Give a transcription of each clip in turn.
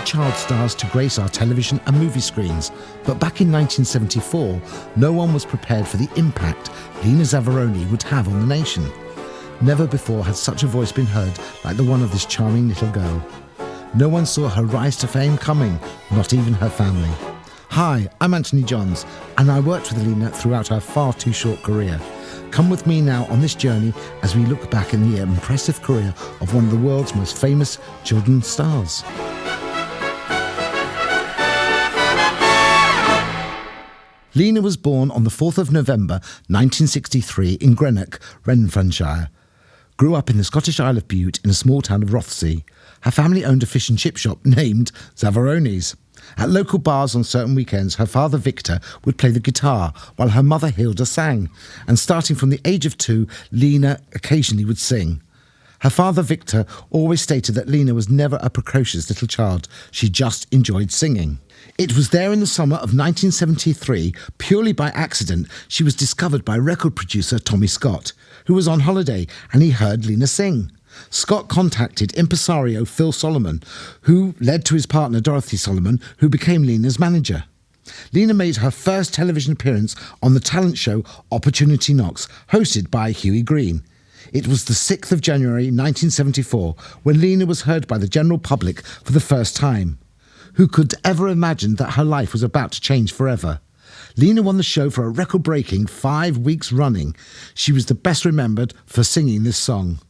child stars to grace our television and movie screens, but back in 1974, no one was prepared for the impact Lena Zavaroni would have on the nation. Never before had such a voice been heard like the one of this charming little girl. No one saw her rise to fame coming, not even her family. Hi, I'm Anthony Johns, and I worked with Lena throughout her far too short career. Come with me now on this journey as we look back in the impressive career of one of the world's most famous children's stars. Lena was born on the 4th of November 1963 in Greenock, Renfrewshire. Grew up in the Scottish Isle of Bute in a small town of Rothesay. Her family owned a fish and chip shop named Zavaroni's. At local bars on certain weekends, her father Victor would play the guitar while her mother Hilda sang. And starting from the age of 2, Lena occasionally would sing. Her father Victor always stated that Lena was never a precocious little child. She just enjoyed singing. It was there in the summer of 1973, purely by accident, she was discovered by record producer Tommy Scott, who was on holiday, and he heard Lena sing. Scott contacted impresario Phil Solomon, who led to his partner Dorothy Solomon, who became Lena's manager. Lena made her first television appearance on the talent show Opportunity Knocks, hosted by Hughie Green. It was the 6th of January 1974 when Lena was heard by the general public for the first time. Who could ever imagine that her life was about to change forever? Lena won the show for a record-breaking 5 weeks running. She was the best remembered for singing this song.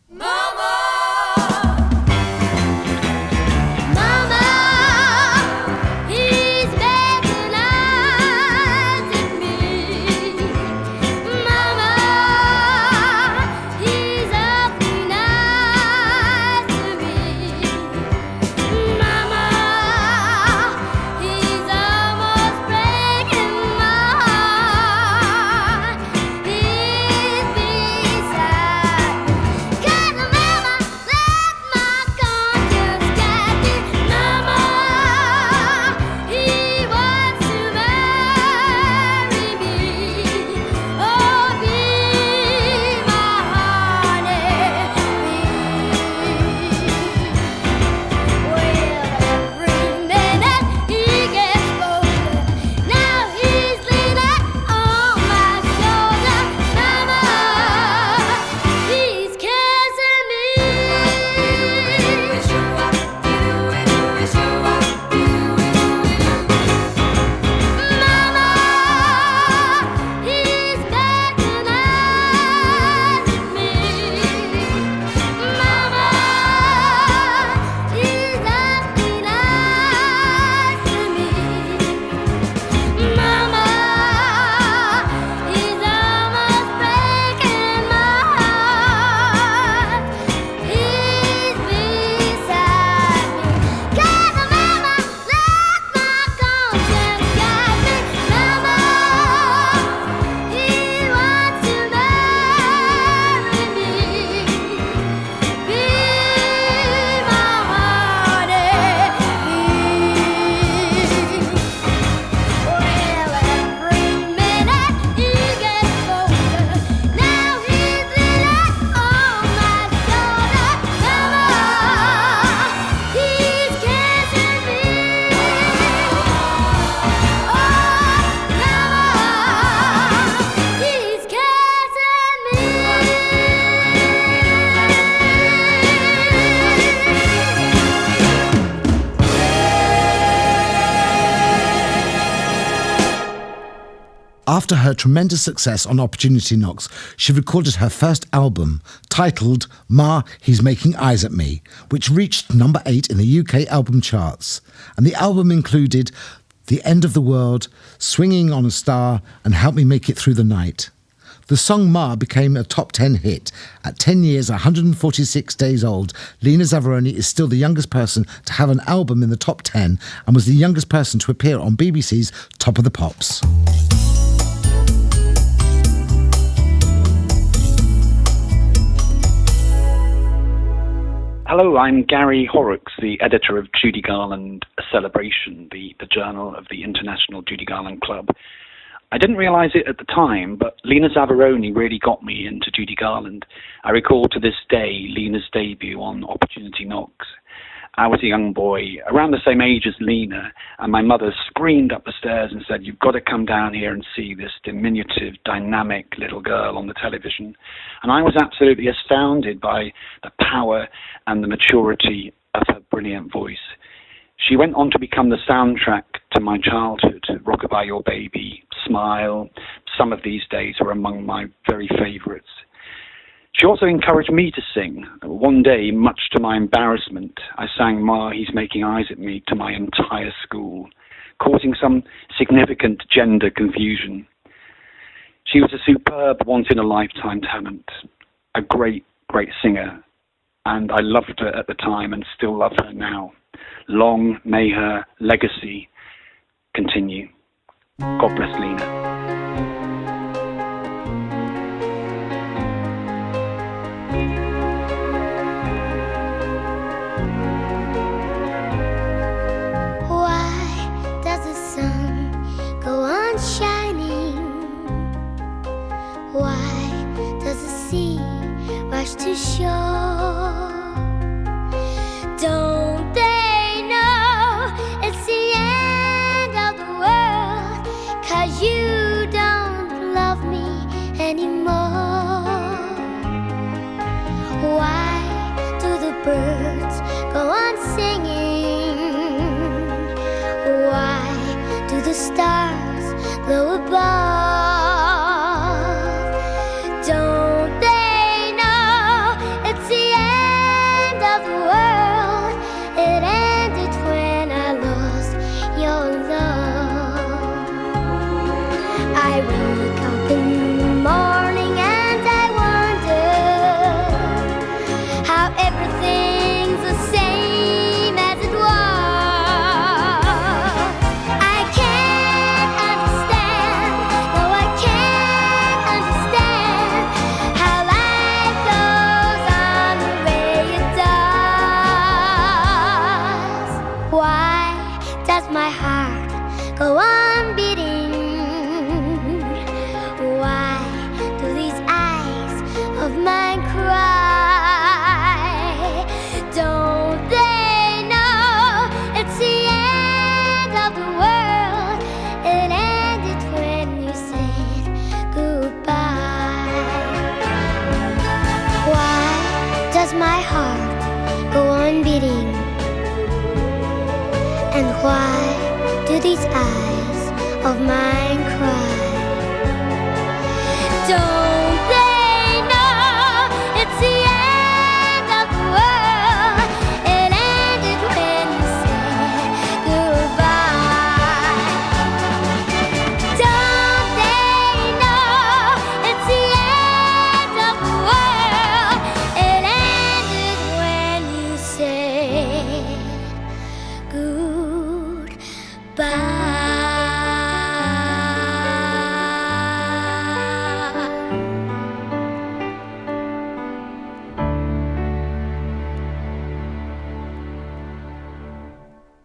After her tremendous success on Opportunity Knocks, she recorded her first album, titled Ma, He's Making Eyes at Me, which reached number 8 in the UK album charts. And the album included The End of the World, Swinging on a Star, and Help Me Make It Through the Night. The song Ma became a top 10 hit. At 10 years, 146 days old, Lena Zavaroni is still the youngest person to have an album in the top 10 and was the youngest person to appear on BBC's Top of the Pops. Hello, I'm Gary Horrocks, the editor of Judy Garland Celebration, the journal of the International Judy Garland Club. I didn't realise it at the time, but Lena Zavaroni really got me into Judy Garland. I recall to this day Lena's debut on Opportunity Knocks. I was a young boy, around the same age as Lena, and my mother screamed up the stairs and said, "You've got to come down here and see this diminutive, dynamic little girl on the television." And I was absolutely astounded by the power and the maturity of her brilliant voice. She went on to become the soundtrack to my childhood. Rockabye Your Baby, Smile, Some of These Days were among my very favourites. She also encouraged me to sing. One day, much to my embarrassment, I sang "Ma, He's Making Eyes at Me" to my entire school, causing some significant gender confusion. She was a superb, once-in-a-lifetime talent, a great, great singer, and I loved her at the time and still love her now. Long may her legacy continue. God bless Lena. Rush to shore. Don't they know it's the end of the world? 'Cause you don't love me anymore. Why do the birds go on singing? Why do the stars glow above? Why do these eyes of mine cry? Don't they know it's the end of the world? It ended when you said goodbye. Don't they know it's the end of the world? It ended when you said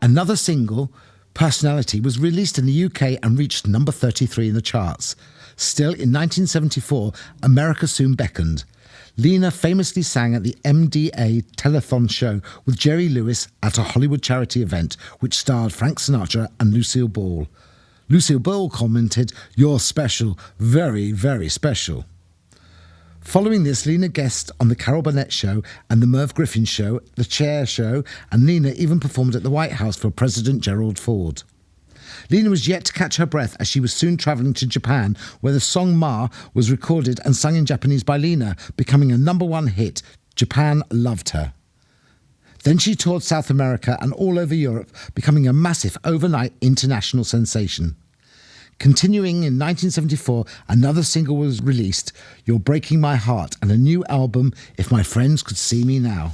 Another single, Personality, was released in the UK and reached number 33 in the charts. Still, in 1974, America soon beckoned. Lena famously sang at the MDA telethon show with Jerry Lewis at a Hollywood charity event which starred Frank Sinatra and Lucille Ball. Lucille Ball commented, "You're special, very, very special." Following this, Lena guested on The Carol Burnett Show and The Merv Griffin Show, The Cher Show, and Lena even performed at the White House for President Gerald Ford. Lena was yet to catch her breath as she was soon travelling to Japan, where the song Ma was recorded and sung in Japanese by Lena, becoming a number one hit. Japan loved her. Then she toured South America and all over Europe, becoming a massive overnight international sensation. Continuing in 1974, another single was released, You're Breaking My Heart, and a new album, If My Friends Could See Me Now.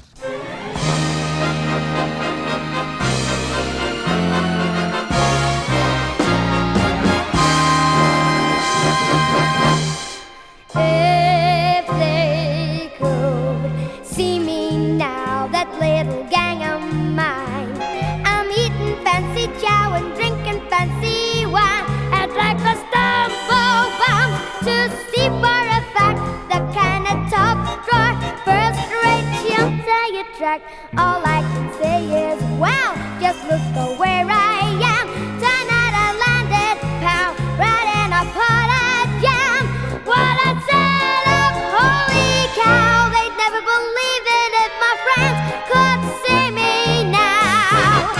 If they could see me now, that little gang of mine, I'm eating fancy chow and drinking fancy wine. I'd like a stumble bomb to see for a fact the kind of top drawer, first rate, she'll tell you fact, all I can say is, wow, just look at where I am. Tonight I landed, pow, right in a pot of jam. What a setup, holy cow. They'd never believe it if my friends could see me now.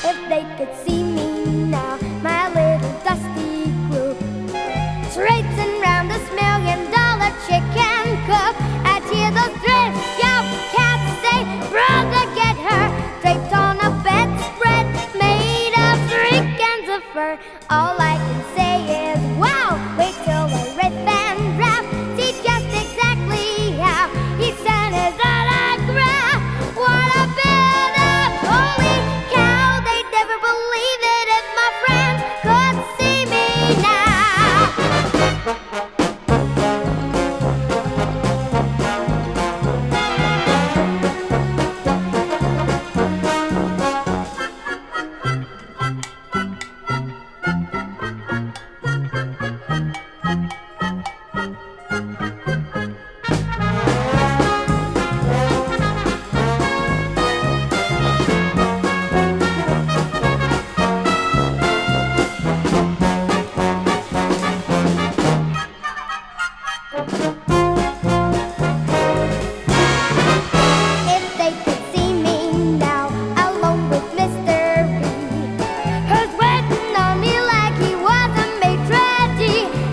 If they could see me now, my little dusty group, traipsing round this $1,000,000 chicken coop. I'd hear those thrift-shop cats say, brother, get her, draped on a bedspread made of freakins of fur. All I can say is, wow, wait till the riff and rap. See just exactly how he sent his autograph. What a bit of holy cow. They'd never believe it if my friends could see me now. If they could see me now, alone with Mr. B, who's waiting on me like he was a maitre d'.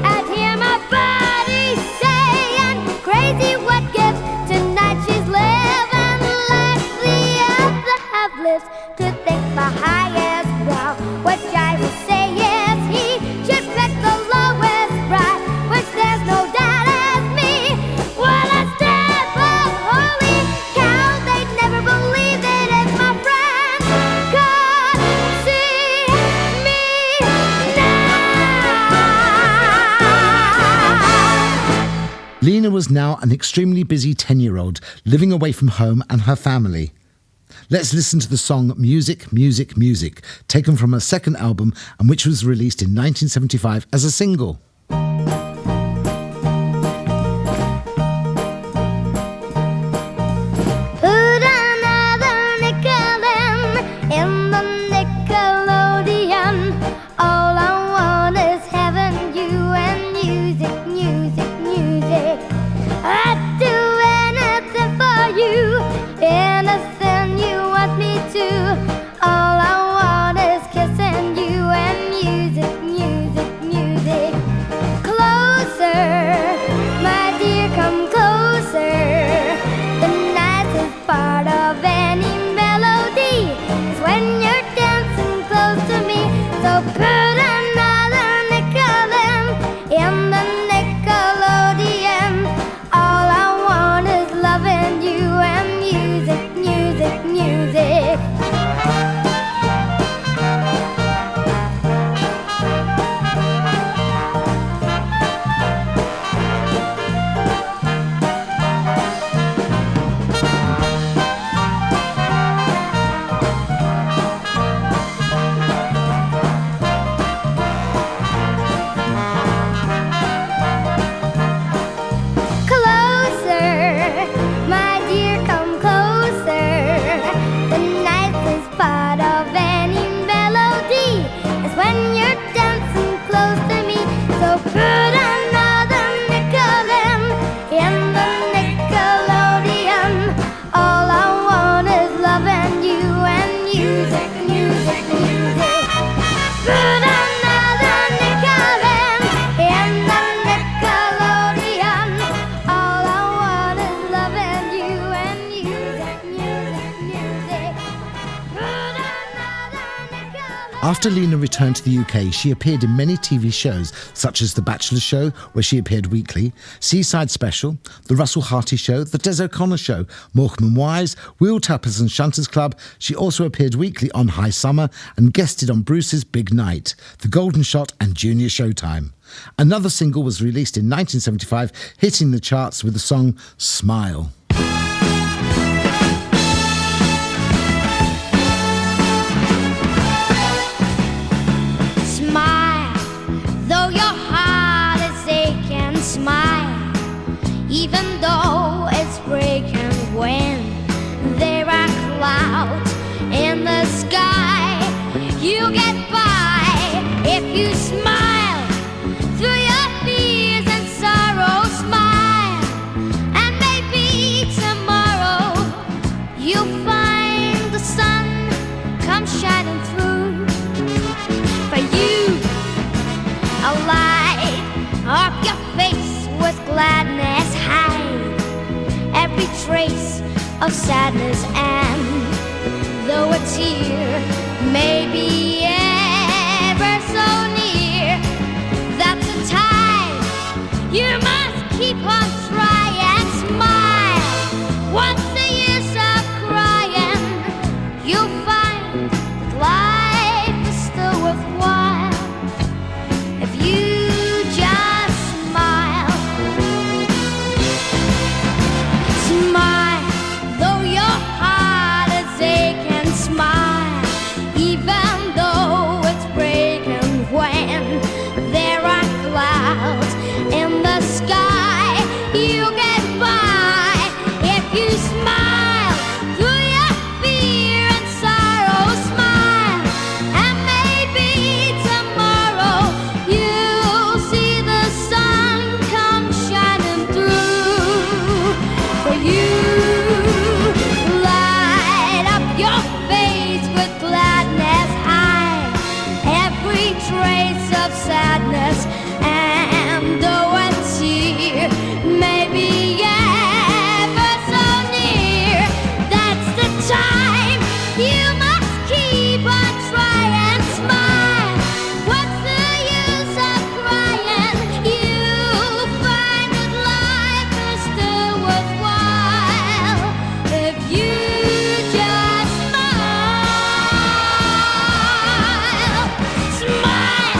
I'd hear my body saying, crazy what gives. Tonight she's living like the other have lived. To think the highest brow, what I would say is he should pick the lowest brow, which there's no doubt is me. What a step of holy cow. They'd never believe it if my friends could see me now. Lena was now an extremely busy 10-year-old living away from home and her family. Let's listen to the song Music, Music, Music, taken from her second album and which was released in 1975 as a single. Put another nickel in the Nickelodeon. All I want is having you and music, music, music. I'd do anything for you, anything you want me to. All I want is kissing you and music, music, music. Closer, my dear, come closer. The nicest part of any melody is when you're dancing close to me. So put another nickel in the Nickelodeon. All I want is loving you and music, music, music. Closer, my dear, come closer. The nicest part of any melody is when you're dancing close to me. So put another nickel in the Nickelodeon. All I want is loving you and music, music, music. Put another nickel in the Nickelodeon. All I want is loving you and music, music, music. Put another nickel. After Lena returned to the UK, she appeared in many TV shows such as The Bachelor Show, where she appeared weekly, Seaside Special, The Russell Harty Show, The Des O'Connor Show, Morecambe and Wise, Wheel Tappers and Shunters Club. She also appeared weekly on High Summer and guested on Bruce's Big Night, The Golden Shot and Junior Showtime. Another single was released in 1975, hitting the charts with the song Smile. Smile, though your heart is aching. Smile, even though it's breaking. When there of sadness, and though a tear may be ever so near, that's the time you must keep on trying. Smile. Once the years of crying, you'll find that life is still worthwhile if you just smile. Smile, though your heart is aching. Smile, even though it's breaking. When there are clouds in the sky, you get by if you smile through your fear and sorrow. Smile, and maybe tomorrow you'll see the sun come shining through for you. Light up your face with gladness, hide every trace of sadness, and though a tear may be ever so near, that's the time you must keep on trying. Smile. What's the use of crying? You'll find that life is still worthwhile if you just smile. Smile.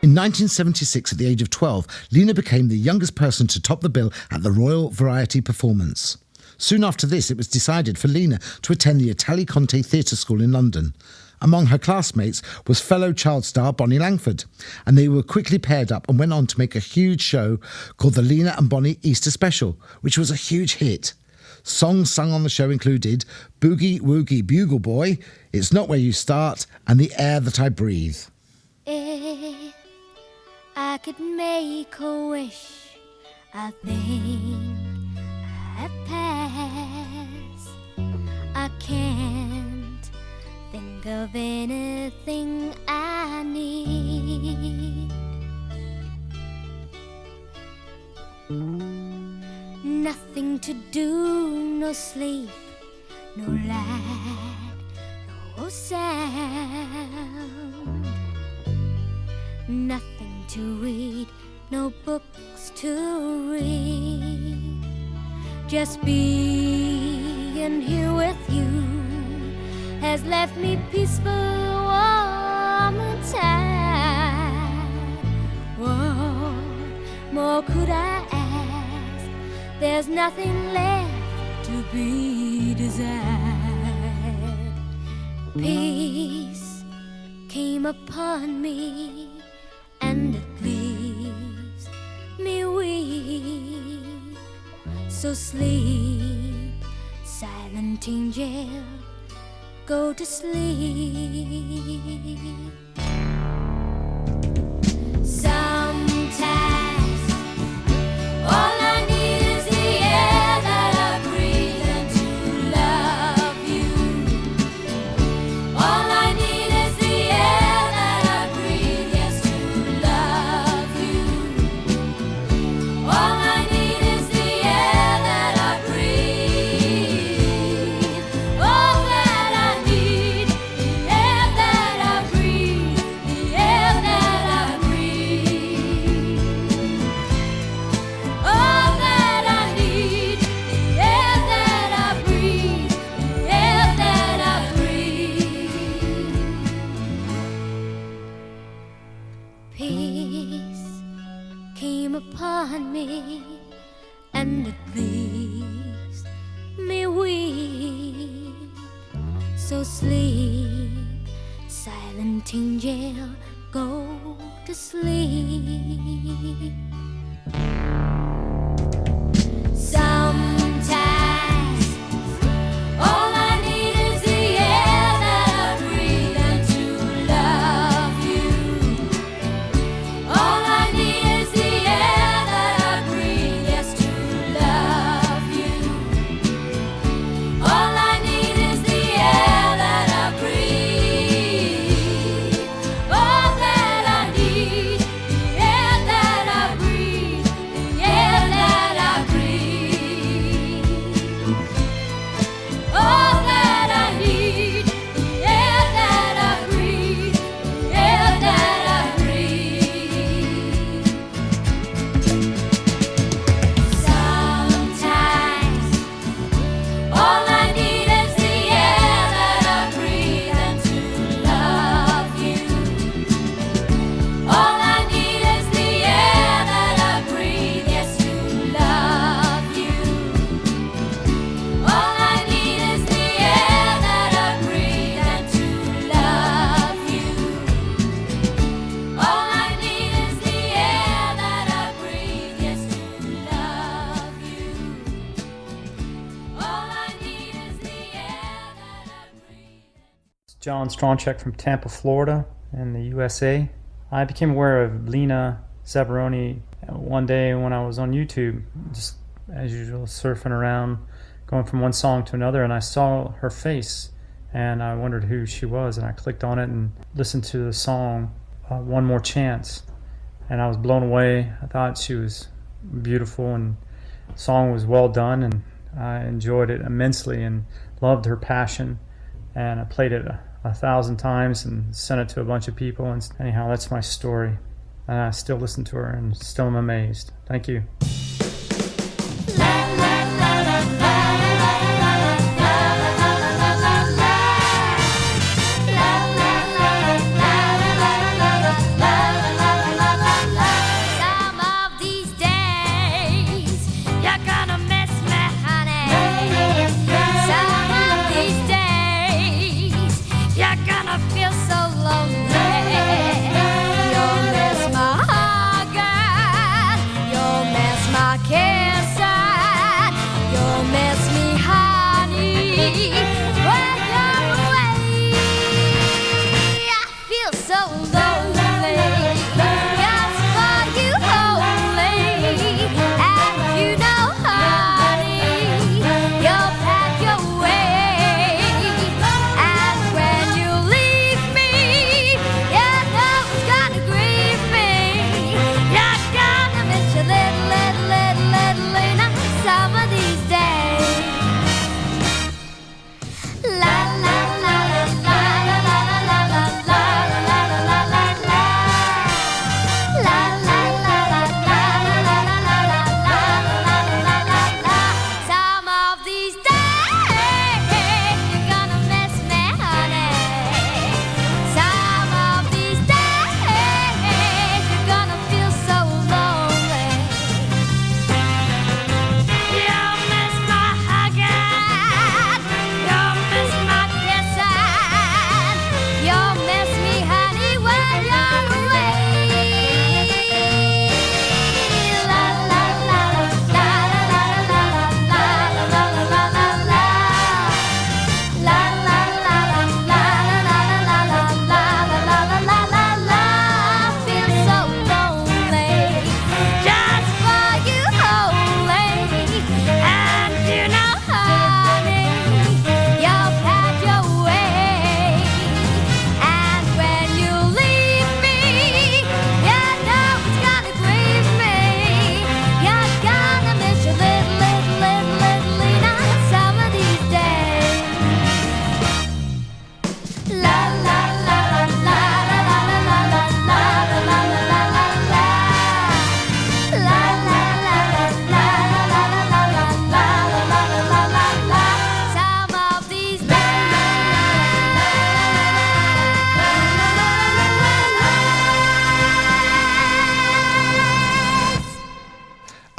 In 1976, at the age of 12, Lena became the youngest person to top the bill at the Royal Variety Performance. Soon after this, it was decided for Lena to attend the Italia Conti Theatre School in London. Among her classmates was fellow child star Bonnie Langford, and they were quickly paired up and went on to make a huge show called the Lena and Bonnie Easter Special, which was a huge hit. Songs sung on the show included Boogie Woogie Bugle Boy, It's Not Where You Start, and The Air That I Breathe. If I could make a wish, I think I'd pass. I can't think of anything I need. Nothing to do, no sleep, no light, no sound. Nothing to read, no books to read. Just being here with you has left me peaceful, warm and tired. What more could I ask? There's nothing left to be desired. Peace came upon me, and it leaves me weak. So sleep, silent angel, go to sleep. Sometimes all I need is the air that I breathe, and to love you. All I need is the air that I breathe, yes, to love you. All I need is the air that I breathe. All that I need, the air that I breathe, the air that I breathe. All that I need, the air that I breathe, the air that I breathe. Peace came upon me, and it leaves me weak. So sleep, silent angel, go to sleep. Sometimes all I need is the air that I breathe, and to love you. All I need is the air that I breathe, yes, to love you. John Stronchek from Tampa, Florida in the USA. I became aware of Lena Zavaroni one day when I was on YouTube, just as usual, surfing around, going from one song to another, and I saw her face, and I wondered who she was, and I clicked on it and listened to the song, One More Chance, and I was blown away. I thought she was beautiful, and the song was well done, and I enjoyed it immensely and loved her passion, and I played it 1,000 times and sent it to a bunch of people, and anyhow, that's my story, and I still listen to her and still am amazed. Thank you.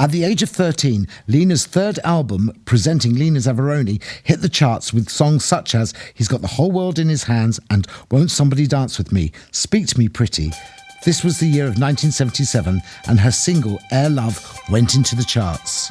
At the age of 13, Lena's third album, Presenting Lena Zavaroni, hit the charts with songs such as He's Got the Whole World in His Hands and Won't Somebody Dance With Me, Speak to Me Pretty. This was the year of 1977, and her single, Air Love, went into the charts.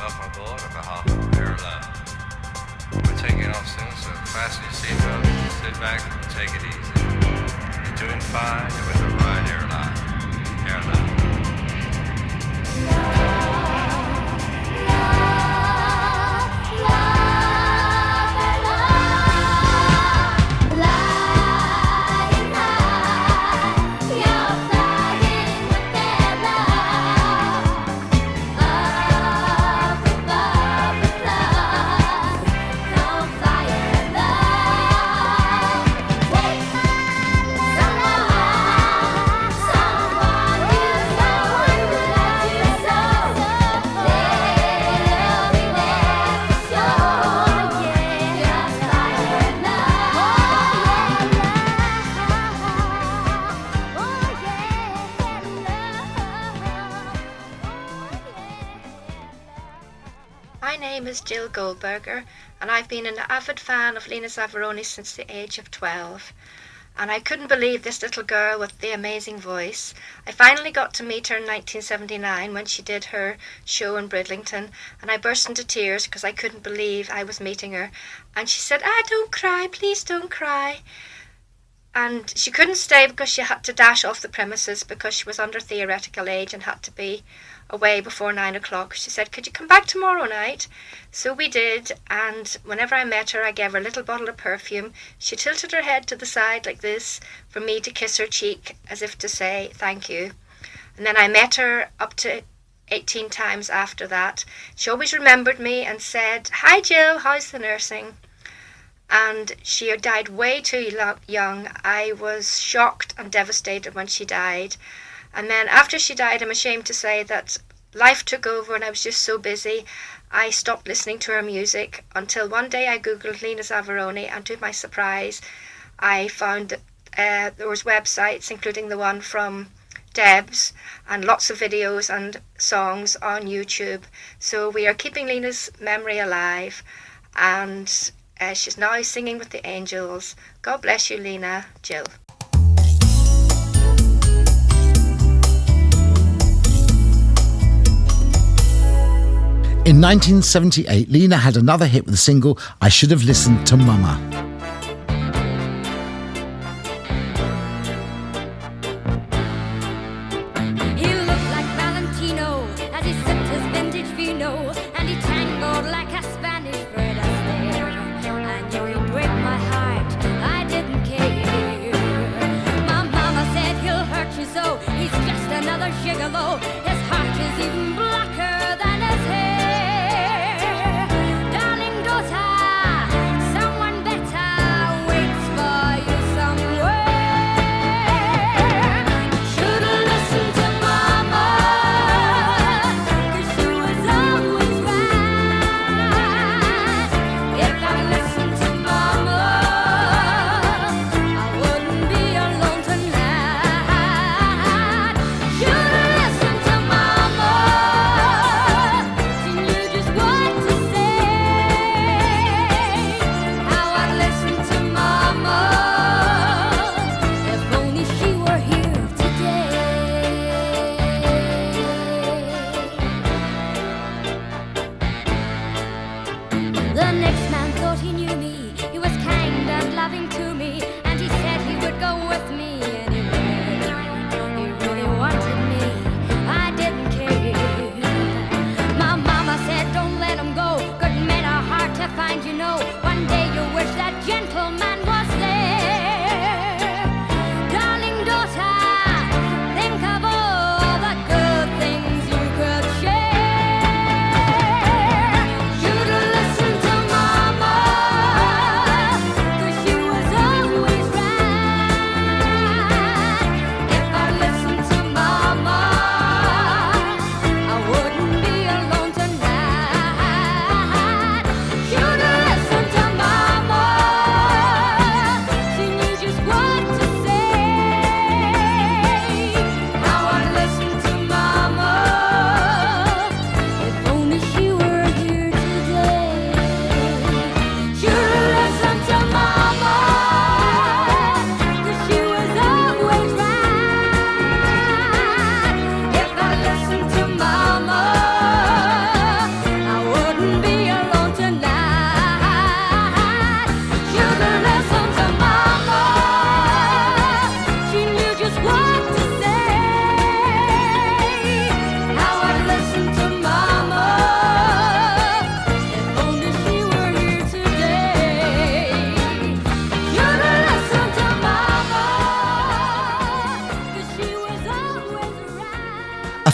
Welcome aboard on behalf of Air Love. We're taking off soon, so fasten your seatbelt, sit back, and take it easy. You're doing fine. You're with the right airline. Air Love. My name is Jill Goldberger, and I've been an avid fan of Lena Zavaroni since the age of 12. And I couldn't believe this little girl with the amazing voice. I finally got to meet her in 1979 when she did her show in Bridlington, and I burst into tears because I couldn't believe I was meeting her. And she said, don't cry, please don't cry. And she couldn't stay because she had to dash off the premises because she was under theoretical age and had to be away before 9 o'clock. She said, could you come back tomorrow night? So we did, and whenever I met her, I gave her a little bottle of perfume. She tilted her head to the side like this for me to kiss her cheek as if to say thank you. And then I met her up to 18 times after that. She always remembered me and said, hi Jill, how's the nursing? And she died way too young. I was shocked and devastated when she died. And then after she died, I'm ashamed to say that life took over and I was just so busy. I stopped listening to her music until one day I googled Lena Zavaroni, and to my surprise, I found that there was websites, including the one from Deb's, and lots of videos and songs on YouTube. So we are keeping Lena's memory alive, and she's now singing with the angels. God bless you, Lena. Jill. In 1978, Lena had another hit with the single I Should Have Listened to Mama. He looked like Valentino as he sipped his vintage vino, and he tangled like a Spanish bird astero. I knew he'd break my heart, I didn't care. My mama said he'll hurt you so, he's just another gigolo. His heart is even blacker than his hair. Darling daughter, someone better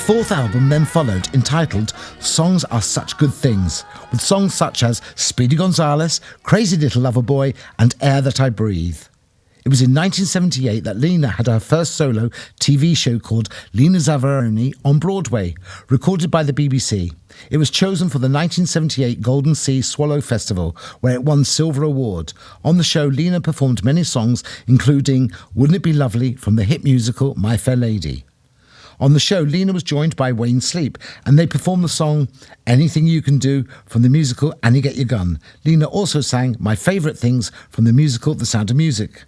fourth album then followed, entitled Songs Are Such Good Things, with songs such as Speedy Gonzales, Crazy Little Lover Boy and Air That I Breathe. It was in 1978 that Lena had her first solo TV show called Lena Zavaroni on Broadway, recorded by the BBC. It was chosen for the 1978 Golden Sea Swallow Festival, where it won Silver Award. On the show, Lena performed many songs, including Wouldn't It Be Lovely from the hit musical My Fair Lady. On the show, Lena was joined by Wayne Sleep, and they performed the song Anything You Can Do from the musical Annie Get Your Gun. Lena also sang My Favourite Things from the musical The Sound of Music.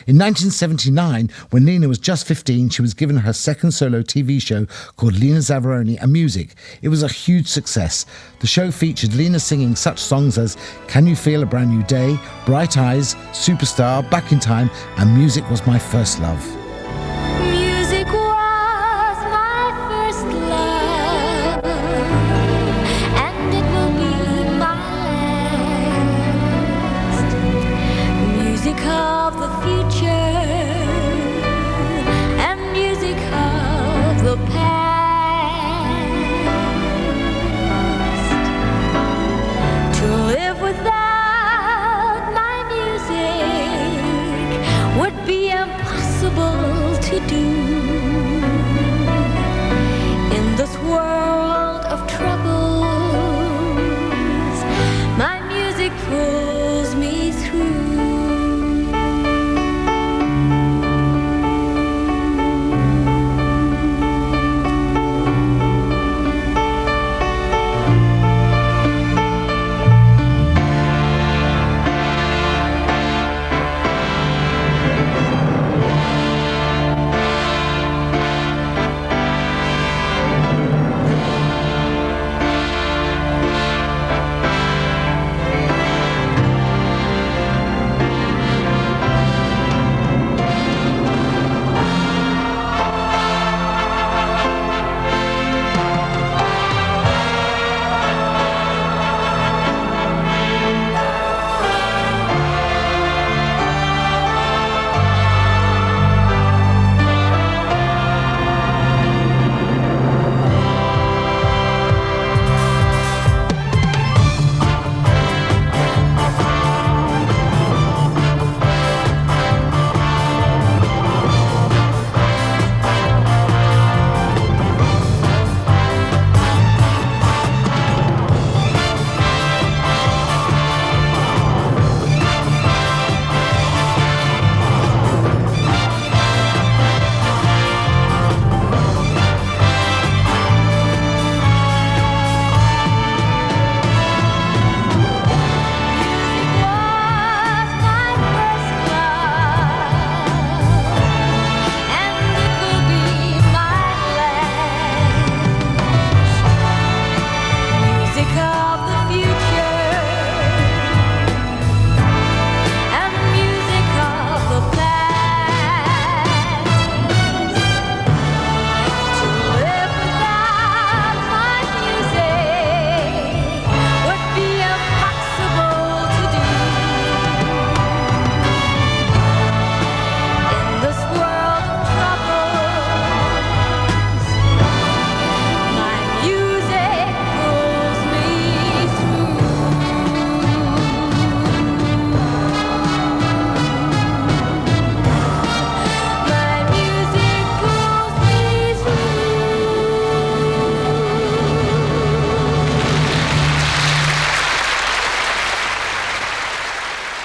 In 1979, when Lena was just 15, she was given her second solo TV show called Lena Zavaroni and Music. It was a huge success. The show featured Lena singing such songs as Can You Feel a Brand New Day, Bright Eyes, Superstar, Back in Time, and Music Was My First Love. Music was my first love, and it will be my last. Music of the future and music of the past. To live without my music would be impossible to do. In this world of troubles, my music pulls me through.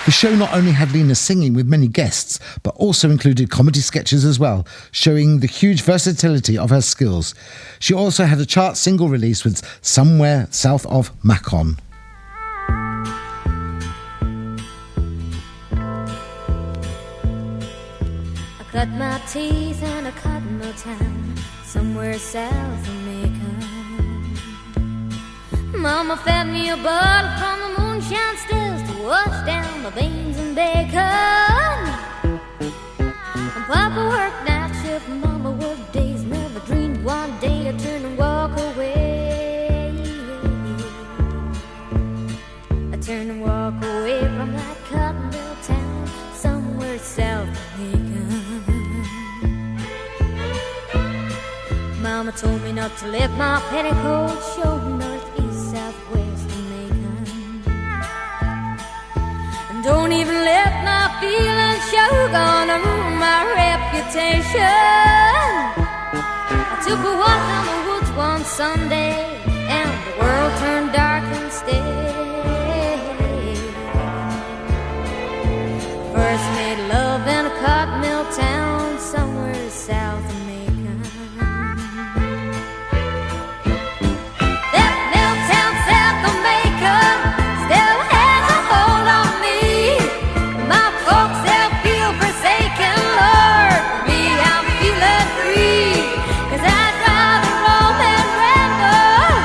The show not only had Lena singing with many guests, but also included comedy sketches as well, showing the huge versatility of her skills. She also had a chart single release with Somewhere South of Macon. I cut my teeth in a cotton mill town somewhere south of Macon. Mama fed me a bottle from the moonshine stills to wash down my beans and bacon. And Papa worked night shift, Mama worked days. Never dreamed one day I'd turn and walk away. I turn and walk away from that cotton mill town somewhere south of Macon. Mama told me me not to lift my petticoat, show north, east, south, west, and Macon. And don't even let my feelings show, gonna ruin my reputation. I took a walk on the woods one Sunday, and the world turned dark instead. First made love in a cotton mill town somewhere south of Macon. That mill town south of Macon still has a hold on me. My folks, they'll feel forsaken, Lord. For me, I'm feeling free, 'cause I'd rather roam and ramble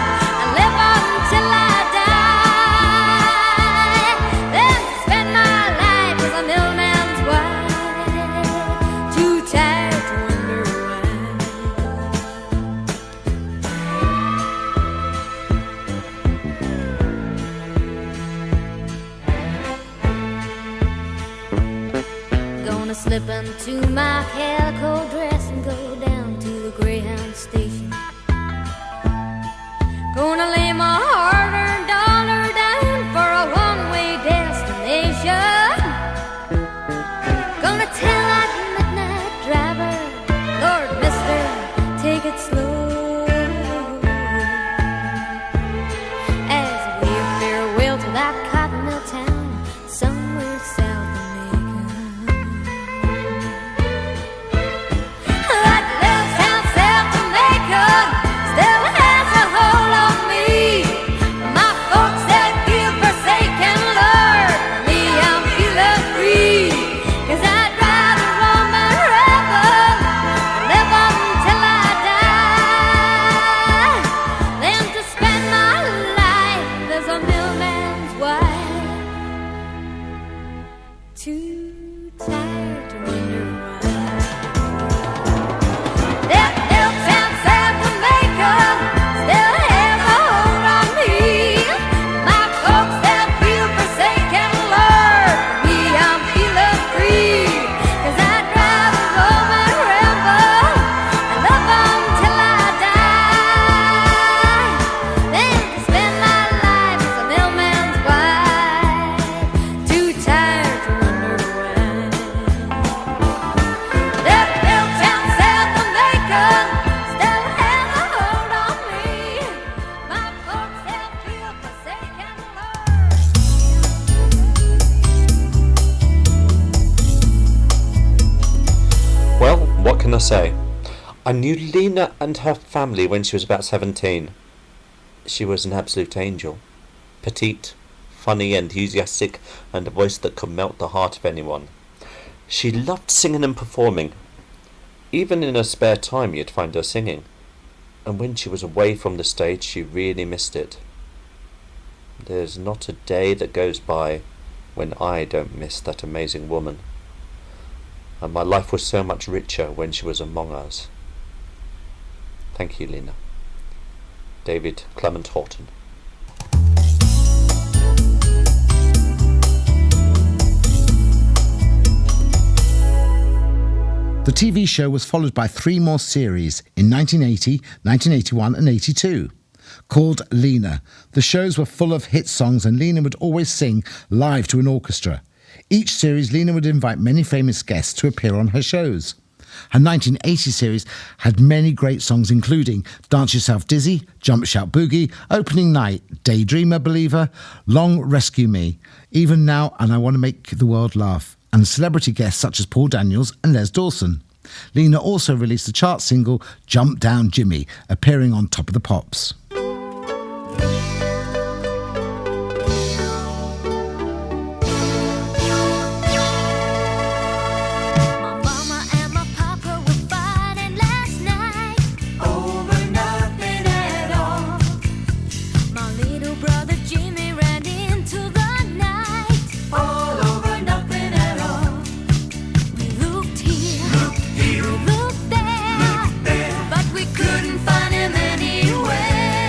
and live on till I die than spend my life as a millman's wife, too tired to wonder why. Gonna slip into my calico dress and go down to the Greyhound station. Gonna lay my hard-earned dollar down for a one-way destination. Gonna tell that midnight driver, Lord, mister, take it slow, as we wave farewell to that cotton mill town somewhere south of Macon. That little town south of Macon still has a hold on me. My folks, they feel forsaken, Lord. For me, I'm feeling free, 'cause I'd rather roam and ramble and live on till I die than to spend my life as a millman's wife, too tired to wonder why. That little town south of Macon still has a hold on me. My folks, they feel forsaken, Lord. For me, I'm feeling free, 'cause I'd rather roam and ramble and live on till I die than to spend my life as a millman's wife, too tired to wonder why. That little town south of Macon still has a hold on me. My folks, they feel forsaken, Lord. Well, what can I say? I knew Lena and her family when she was about 17. She was an absolute angel. Petite, funny, enthusiastic, and a voice that could melt the heart of anyone. She loved singing and performing. Even in her spare time you'd find her singing. And when she was away from the stage, she really missed it. There's not a day that goes by when I don't miss that amazing woman. And my life was so much richer when she was among us. Thank you, Lena. David Clement Horton. The TV show was followed by 3 more series in 1980, 1981 and 82. Called Lena, the shows were full of hit songs and Lena would always sing live to an orchestra. Each series, Lena would invite many famous guests to appear on her shows. Her 1980 series had many great songs including Dance Yourself Dizzy, Jump Shout Boogie, Opening Night, Daydreamer Believer, Long Rescue Me, Even Now and I Want to Make the World Laugh, and celebrity guests such as Paul Daniels and Les Dawson. Lena also released the chart single Jump Down Jimmy, appearing on Top of the Pops. Looked there, but we couldn't find him anywhere.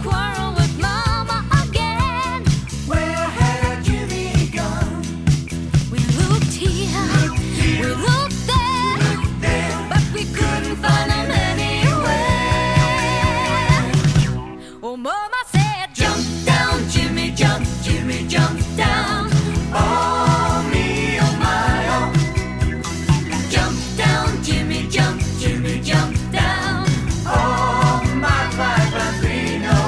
quarrel with Mama again. Where had Jimmy gone? We looked here, we looked there, but we couldn't find him anywhere. Oh, Mama said, jump down, Jimmy, jump down. Oh, me, oh, my, oh. Jump down, Jimmy, jump down. Oh, my bambino.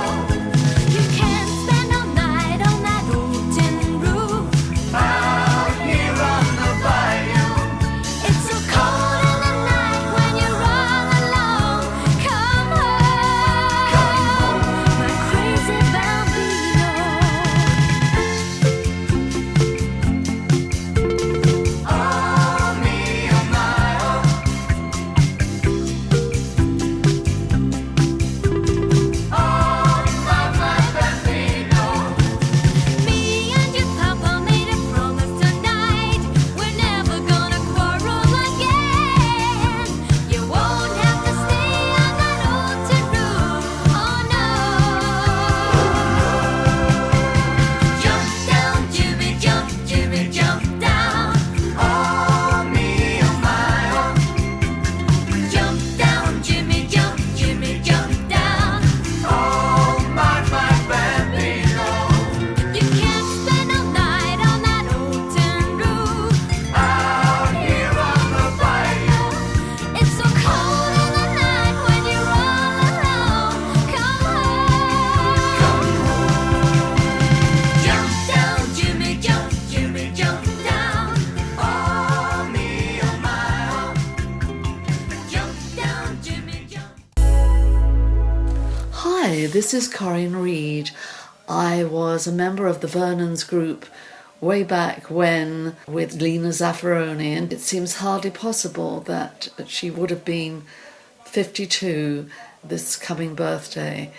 You can't spend all night on that old tin roof. Out here on the bayou. It's so cold in the night when you're all alone. Come home, my crazy bambino. Oh, me, oh, my, oh. Oh, my bambino. Me and your papa made a promise tonight. We're never gonna quarrel again. You won't have to stay on that old tin roof. Oh no. Jump down, Jimmy, jump down. Oh, me, oh, my, oh. Jump down, Jimmy, jump down. Oh, my bambino. You can't spend all night on that old tin roof. Out here on the bayou. It's so cold in the night when you're all alone. Come home. Jump down, Jimmy, jump down. Oh, me, oh, my, oh. Jump down, Jimmy, jump. Hi, this is Corinne Reed. I was a member of the Vernon's group way back when with Lena Zavaroni, and it seems hardly possible that she would have been 52 this coming birthday.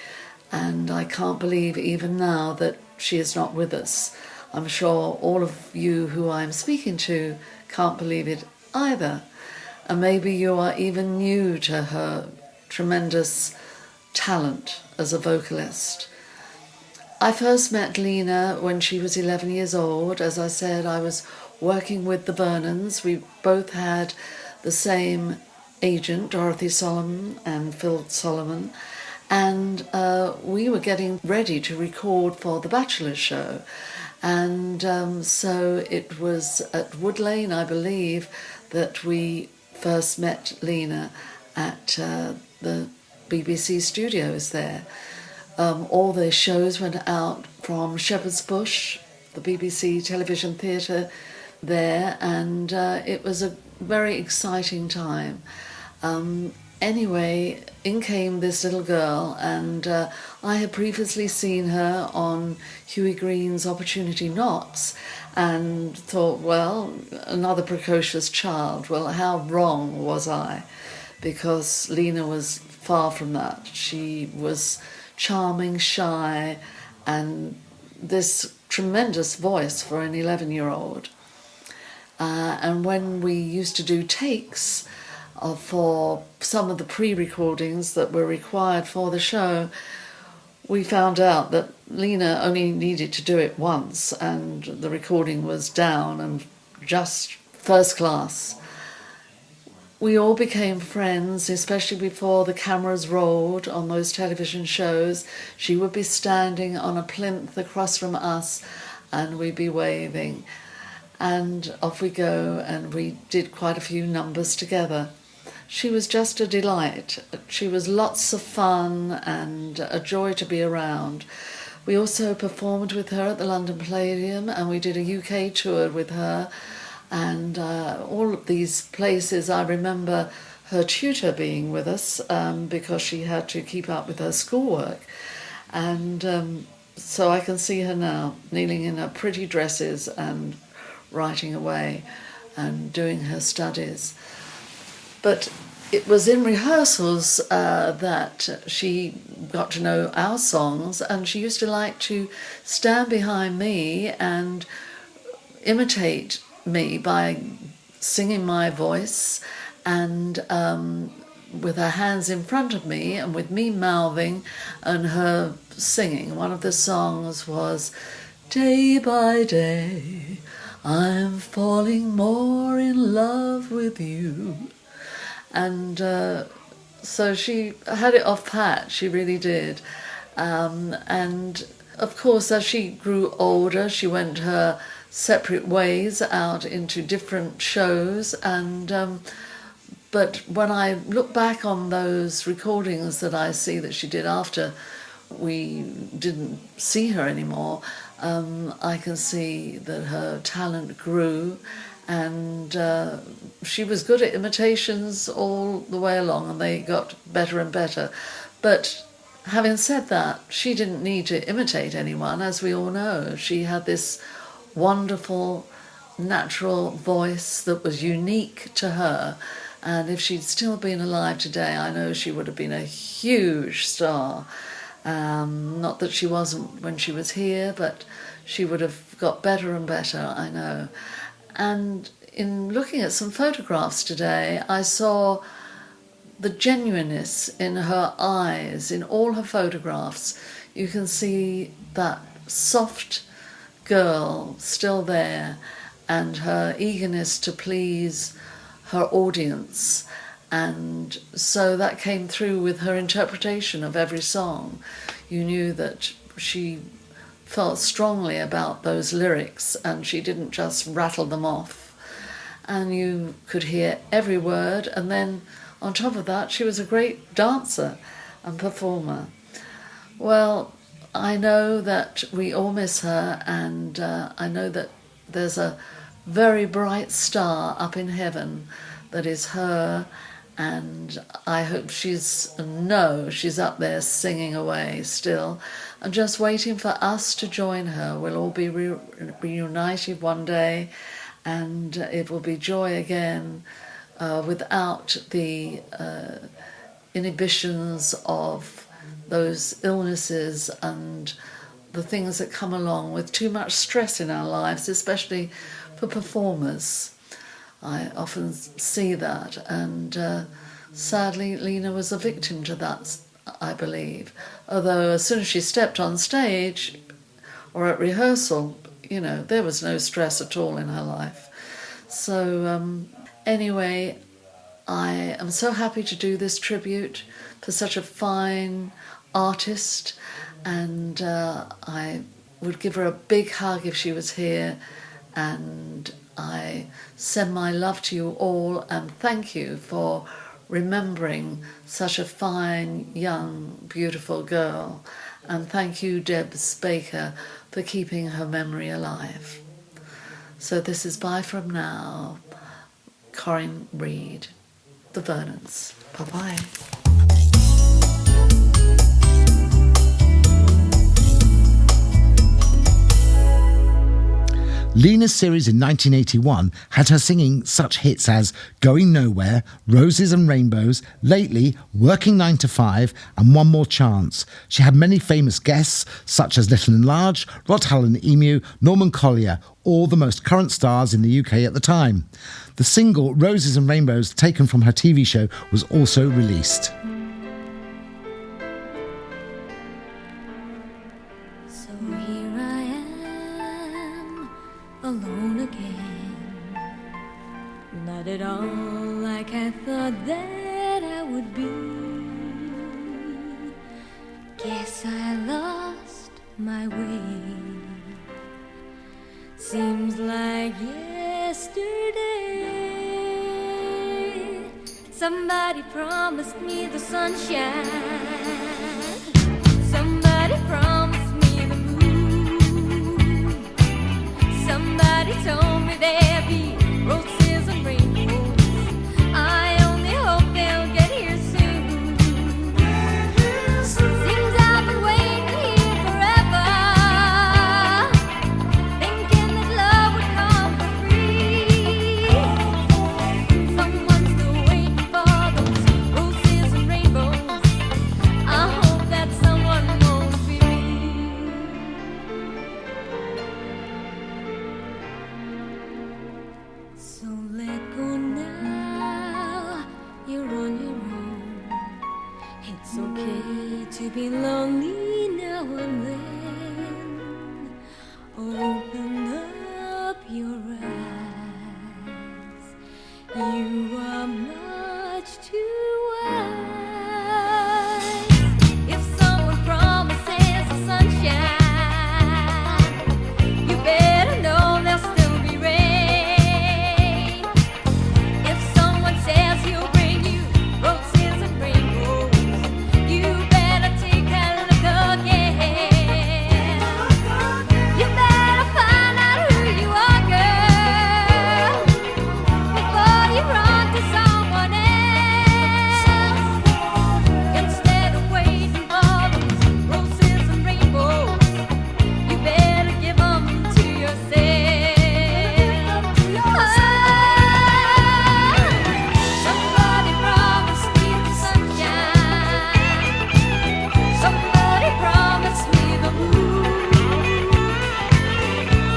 And I can't believe even now that she is not with us. I'm sure all of you who I'm speaking to can't believe it either. And maybe you are even new to her tremendous talent as a vocalist. I first met Lena when she was 11 years old. As I said, I was working with the Vernons. We both had the same agent, Dorothy Solomon and Phil Solomon, and we were getting ready to record for the Bachelor show. And so it was at Wood Lane, I believe, that we first met Lena at the BBC studios there. All the shows went out from Shepherd's Bush, the BBC television theatre there, and it was a very exciting time. Anyway, in came this little girl, and I had previously seen her on Huey Green's Opportunity Knocks and thought, well, another precocious child. Well, how wrong was I? Because Lena was far from that. She was charming, shy, and this tremendous voice for an 11-year-old. And when we used to do takes for some of the pre-recordings that were required for the show, we found out that Lena only needed to do it once, and the recording was down and just first class. We all became friends, especially before the cameras rolled on those television shows. She would be standing on a plinth across from us, and we'd be waving. And off we go, and we did quite a few numbers together. She was just a delight. She was lots of fun and a joy to be around. We also performed with her at the London Palladium, and we did a UK tour with her. And all of these places, I remember her tutor being with us because she had to keep up with her schoolwork. And so I can see her now, kneeling in her pretty dresses and writing away and doing her studies. But it was in rehearsals that she got to know our songs, and she used to like to stand behind me and imitate me by singing my voice and with her hands in front of me and with me mouthing and her singing. One of the songs was, "Day by day, I'm falling more in love with you." And so she had it off pat, she really did. And of course, as she grew older, she went her separate ways out into different shows. And but when I look back on those recordings that I see that she did after we didn't see her anymore, I can see that her talent grew, and she was good at imitations all the way along, and they got better and better. But having said that, she didn't need to imitate anyone, as we all know. She had this wonderful, natural voice that was unique to her, and if she'd still been alive today, I know she would have been a huge star. Not that she wasn't when she was here, but she would have got better and better, I know. And in looking at some photographs today, I saw the genuineness in her eyes, in all her photographs. You can see that soft girl still there, and her eagerness to please her audience. And so that came through with her interpretation of every song. You knew that she felt strongly about those lyrics, and she didn't just rattle them off. And you could hear every word, and then on top of that, she was a great dancer and performer. Well, I know that we all miss her, and I know that there's a very bright star up in heaven that is her, and I hope she's up there singing away still, and just waiting for us to join her. We'll all be reunited one day, and it will be joy again, without the inhibitions of those illnesses and the things that come along with too much stress in our lives, especially for performers. I often see that, and sadly Lena was a victim to that, I believe. Although as soon as she stepped on stage or at rehearsal, there was no stress at all in her life. So anyway, I am so happy to do this tribute for such a fine artist, and I would give her a big hug if she was here, and I send my love to you all, and thank you for remembering such a fine, young, beautiful girl, and thank you, Debs Baker, for keeping her memory alive. So this is bye from now, Corinne Reed, The Vernons. Bye-bye. Lena's series in 1981 had her singing such hits as Going Nowhere, Roses and Rainbows, Lately, Working 9 to 5 and One More Chance. She had many famous guests such as Little and Large, Rod Hull and Emu, Norman Collier, all the most current stars in the UK at the time. The single Roses and Rainbows, taken from her TV show, was also released. So here I am, alone again. Not at all like I thought that I would be. Guess I lost my way. Seems like yesterday somebody promised me the sunshine. Somebody promised me the moon. Somebody told me there'd be roses and rainbows. I only hope they'll get here soon. Seems I've been waiting here forever, thinking that love would come for free. Someone's still waiting for those roses and rainbows. It's okay to be lonely now and then. Open up your eyes. You are much too wise. If someone promises the sunshine, you better know there'll still be rain. If someone says he'll bring you roses and rainbows, you better take a look again. You better find out who you are, girl, before you run to someone else. Instead of waiting for those roses and rainbows, you better give 'em to yourself. Somebody promised me the sunshine. Somebody promised me the moon.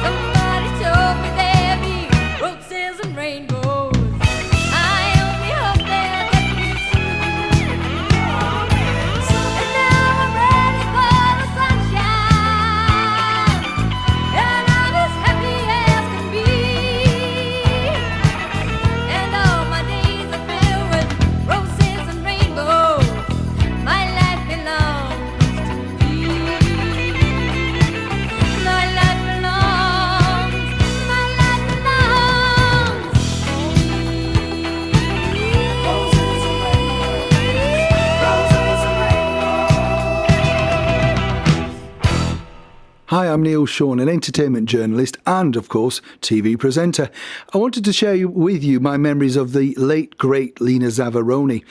Somebody told me there'd be roses and rainbows. I only hope they'll get me soon. And now I'm ready for the sunshine, and I'm as happy as can be. And all my days are filled with roses and rainbows. My life belongs to me. My life belongs. My life belongs to me. Roses and Hi, I'm Neil Shawn, an entertainment journalist and, of course, TV presenter. I wanted to share with you my memories of the late, great Lena Zavaroni.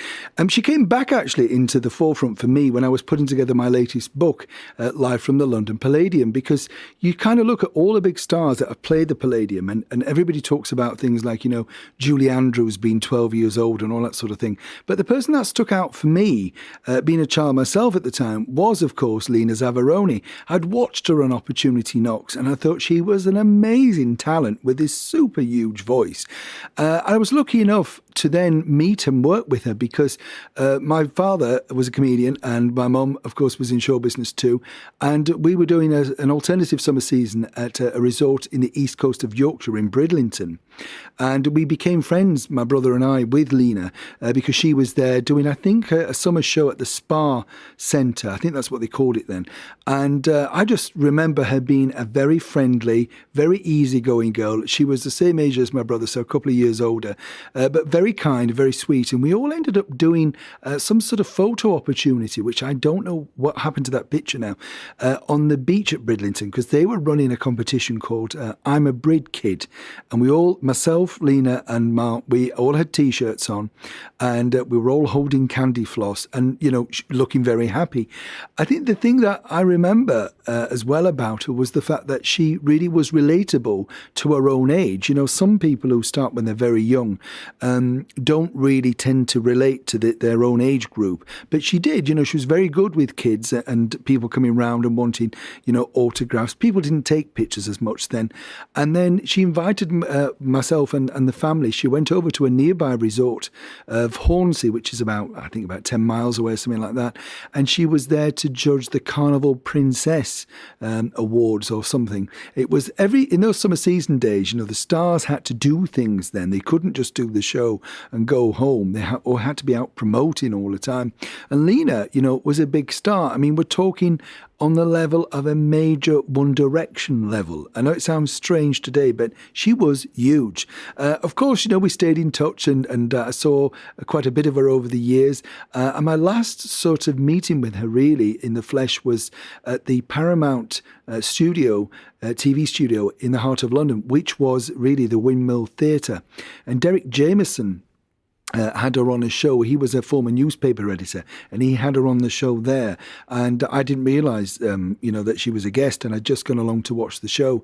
She came back, actually, into the forefront for me when I was putting together my latest book, Live from the London Palladium, because you kind of look at all the big stars that have played the Palladium, and everybody talks about things like, you know, Julie Andrews being 12 years old and all that sort of thing. But the person that stuck out for me, being a child myself at the time, was, of course, Lena Zavaroni. I'd watched her on Opportunity Knocks, and I thought she was an amazing talent with this super huge voice. I was lucky enough to then meet and work with her because my father was a comedian and my mum, of course, was in show business too. And we were doing an alternative summer season at a resort in the east coast of Yorkshire in Bridlington. And we became friends, my brother and I, with Lena because she was there doing, I think, a summer show at the Spa Centre. I think that's what they called it then. And I just remember her being a very friendly, very easygoing girl. She was the same age as my brother, so a couple of years older, but very kind, very sweet. And we all ended up doing some sort of photo opportunity, which I don't know what happened to that picture now, on the beach at Bridlington, because they were running a competition called I'm a Brid Kid. And we all, myself, Lena and Mark, we all had T-shirts on, and we were all holding candy floss and, you know, looking very happy. I think the thing that I remember as well about her was the fact that she really was relatable to her own age. You know, some people who start when they're very young don't really tend to relate to their own age group. But she did, you know, she was very good with kids and people coming round and wanting, you know, autographs. People didn't take pictures as much then. And then she invited myself and the family. She went over to a nearby resort of Hornsey, which is about 10 miles away, something like that. And she was there to judge the Carnival Princess Awards or something. It was in those summer season days, you know, the stars had to do things then. They couldn't just do the show and go home. They had to be out promoting all the time. And Lena, you know, was a big star. I mean, we're talking on the level of a major One Direction level. I know it sounds strange today, but she was huge. Of course, you know, we stayed in touch and I saw quite a bit of her over the years. And my last sort of meeting with her really in the flesh was at the Paramount studio, TV studio in the heart of London, which was really the Windmill Theatre. And Derek Jameson had her on a show. He was a former newspaper editor, and he had her on the show there. And I didn't realise, you know, that she was a guest. And I'd just gone along to watch the show,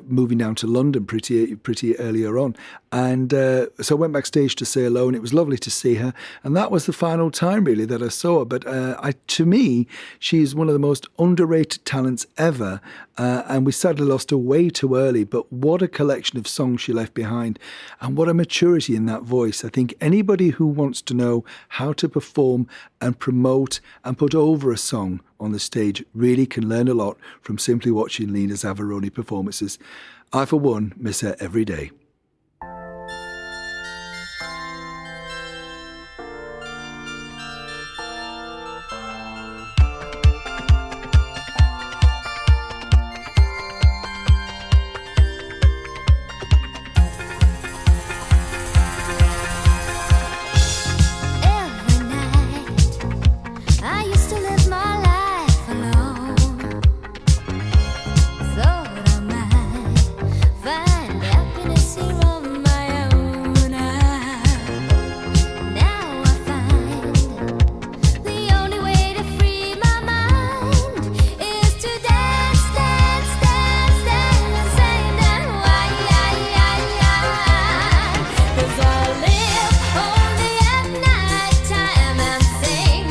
moving down to London pretty earlier on. And so I went backstage to say hello, and it was lovely to see her. And that was the final time, really, that I saw her. But to me, she's one of the most underrated talents ever. And we sadly lost her way too early. But what a collection of songs she left behind, and what a maturity in that voice. I think any anybody who wants to know how to perform and promote and put over a song on the stage really can learn a lot from simply watching Lena Zavaroni performances. I, for one, miss her every day. Every night I used to live my life alone. Thought I might find happiness here on my own. Now I find the only way to free my mind is to dance, dance, dance, dance, and why? 'Cause I live only at night time and sing.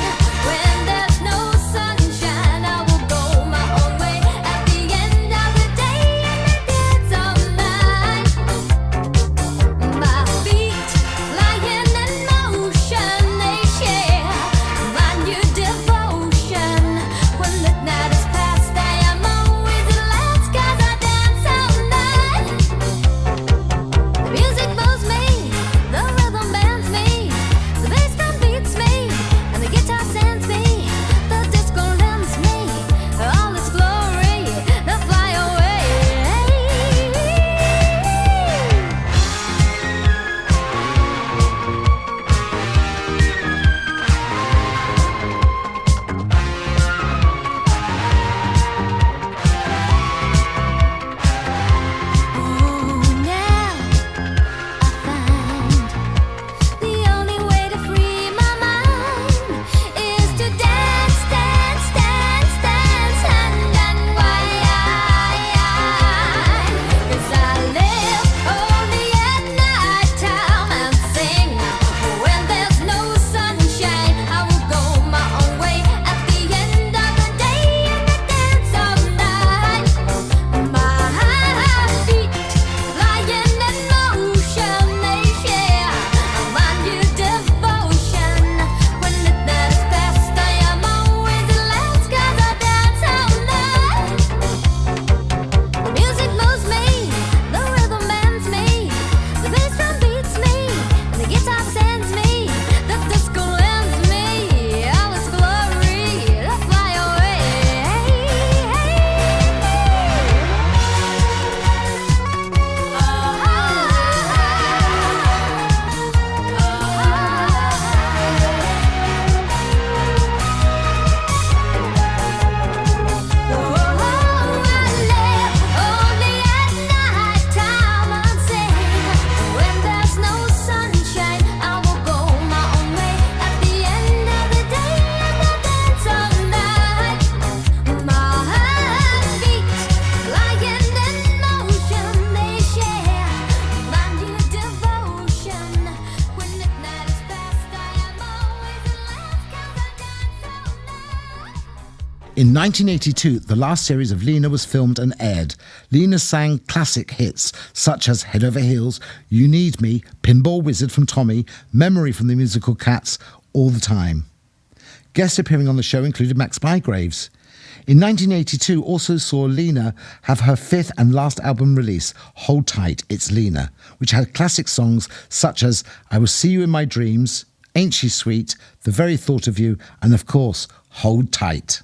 When there's no sunshine, I will go my own way. At the end of the day, and I dance all night. My feet lying in motion, they share my new devotion. When midnight is past, I am always the last 'cause I dance all night. The music moves me, the rhythm bends me, the bass drum beats me, and the guitar sends me, the disco lends me all its glory to fly away. Oh, now I find the only way to free my mind is to dance, dance, dance, dance, and why? 'Cause I live only at night time and sing. When there's no sunshine, I will go my own way. At the end of the day, and I dance all night. My feet lying in motion, they share my new devotion. When midnight is past, I am always the last 'cause I dance all night. The music moves me, the rhythm bends me, the bass drum beats me, and the guitar sends me, the disco lends me all its glory to fly away. In 1982, the last series of Lena was filmed and aired. Lena sang classic hits such as Head Over Heels, You Need Me, Pinball Wizard from Tommy, Memory from the musical Cats, All the Time. Guests appearing on the show included Max Bygraves. In 1982 also saw Lena have her fifth and last album release, Hold Tight, It's Lena, which had classic songs such as I Will See You in My Dreams, Ain't She Sweet, The Very Thought of You, and of course, Hold Tight.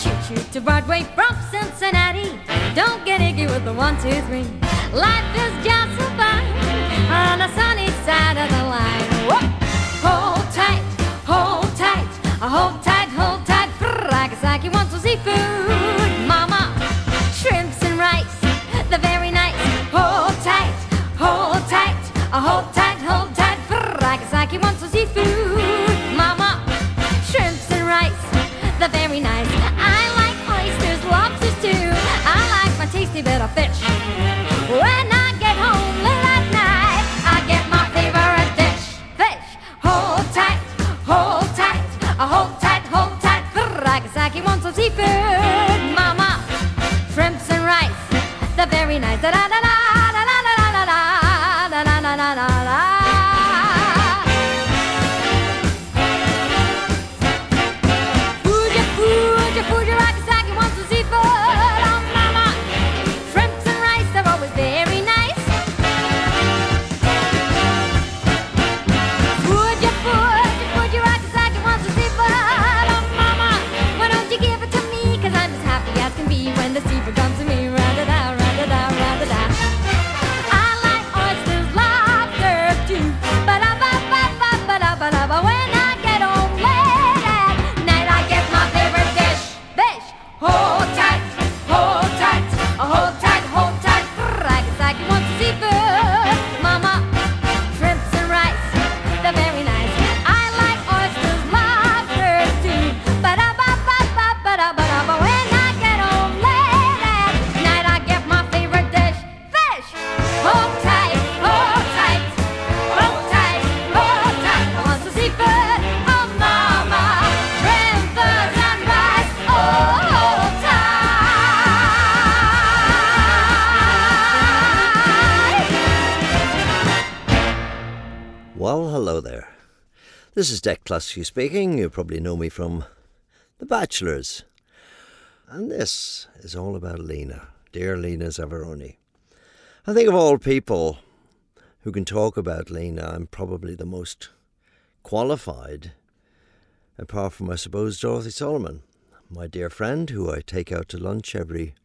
Choo-choo to Broadway from Cincinnati. Don't get iggy with the 1, 2, 3. Life is just so fine on the sunny side of the line. Whoop! Hold tight, hold tight, hold tight, hold tight. Nagasaki wants some seafood, mama. Shrimps and rice, the very nice. Hold tight, hold tight, hold tight, hold tight. Nagasaki wants some seafood, mama. Shrimps and rice, the very nice. I like oysters, lobsters too. I like my tasty bit of fish. When I get home, little Well, hello there. This is Dick Klusky speaking. You probably know me from The Bachelors. And this is all about Lena, dear Lena Zavaroni. I think of all people who can talk about Lena, I'm probably the most qualified, apart from, I suppose, Dorothy Solomon, my dear friend who I take out to lunch every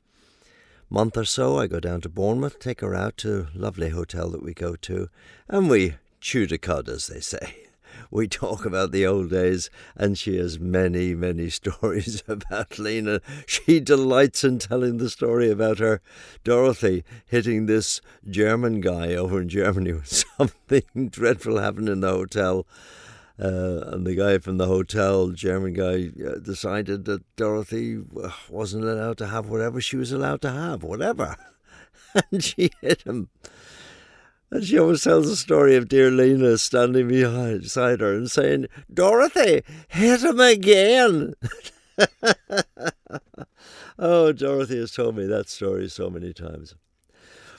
month or so. I go down to Bournemouth, take her out to a lovely hotel that we go to, and we chew the cud, as they say. We talk about the old days, and she has many, many stories about Lena. She delights in telling the story about her Dorothy hitting this German guy over in Germany with something dreadful happened in the hotel. And the guy from the hotel, German guy, decided that Dorothy wasn't allowed to have whatever she was allowed to have, whatever. And she hit him. And she always tells the story of dear Lena standing beside her and saying, "Dorothy, hit him again." Oh, Dorothy has told me that story so many times.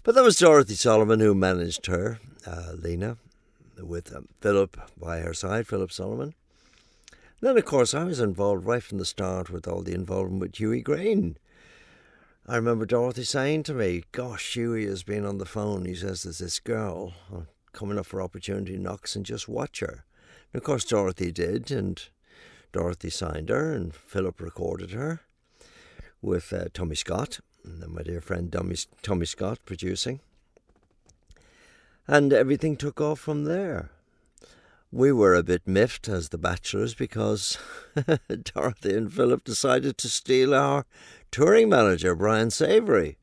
But that was Dorothy Solomon who managed her, Lena, with Philip by her side, Philip Solomon. Then, of course, I was involved right from the start with all the involvement with Hughie Green. I remember Dorothy saying to me, "Gosh, Hughie has been on the phone. He says there's this girl coming up for opportunity knocks and just watch her." And of course, Dorothy did, and Dorothy signed her, and Philip recorded her with Tommy Scott, and my dear friend Tommy Scott producing. And everything took off from there. We were a bit miffed as the Bachelors because Dorothy and Philip decided to steal our touring manager, Brian Savory.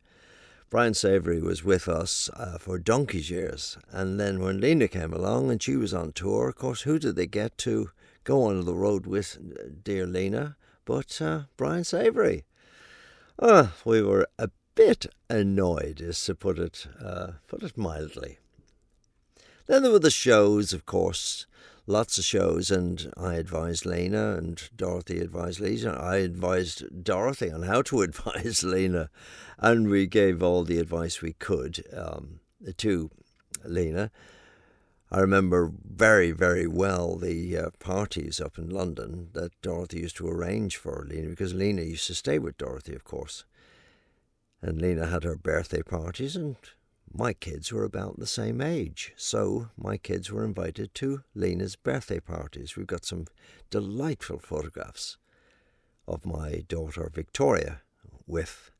Brian Savory was with us for donkey's years. And then when Lena came along and she was on tour, of course, who did they get to go on the road with dear Lena but Brian Savory? We were a bit annoyed, is to put it mildly. Then there were the shows, of course, lots of shows, and I advised Lena, and Dorothy advised Lena. I advised Dorothy on how to advise Lena, and we gave all the advice we could to Lena. I remember very, very well the parties up in London that Dorothy used to arrange for Lena, because Lena used to stay with Dorothy, of course. And Lena had her birthday parties, and my kids were about the same age, so my kids were invited to Lena's birthday parties. We've got some delightful photographs of my daughter Victoria with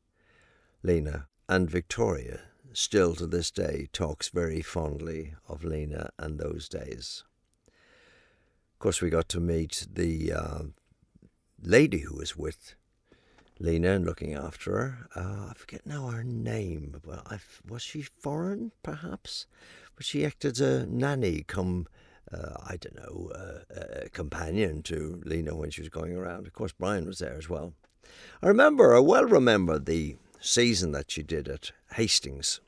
Lena, and Victoria still to this day talks very fondly of Lena and those days. Of course, we got to meet the lady who was with Lena and looking after her. I forget now her name. Well, was she foreign, perhaps? But she acted as a nanny come, a companion to Lena when she was going around. Of course, Brian was there as well. I well remember the season that she did at Hastings.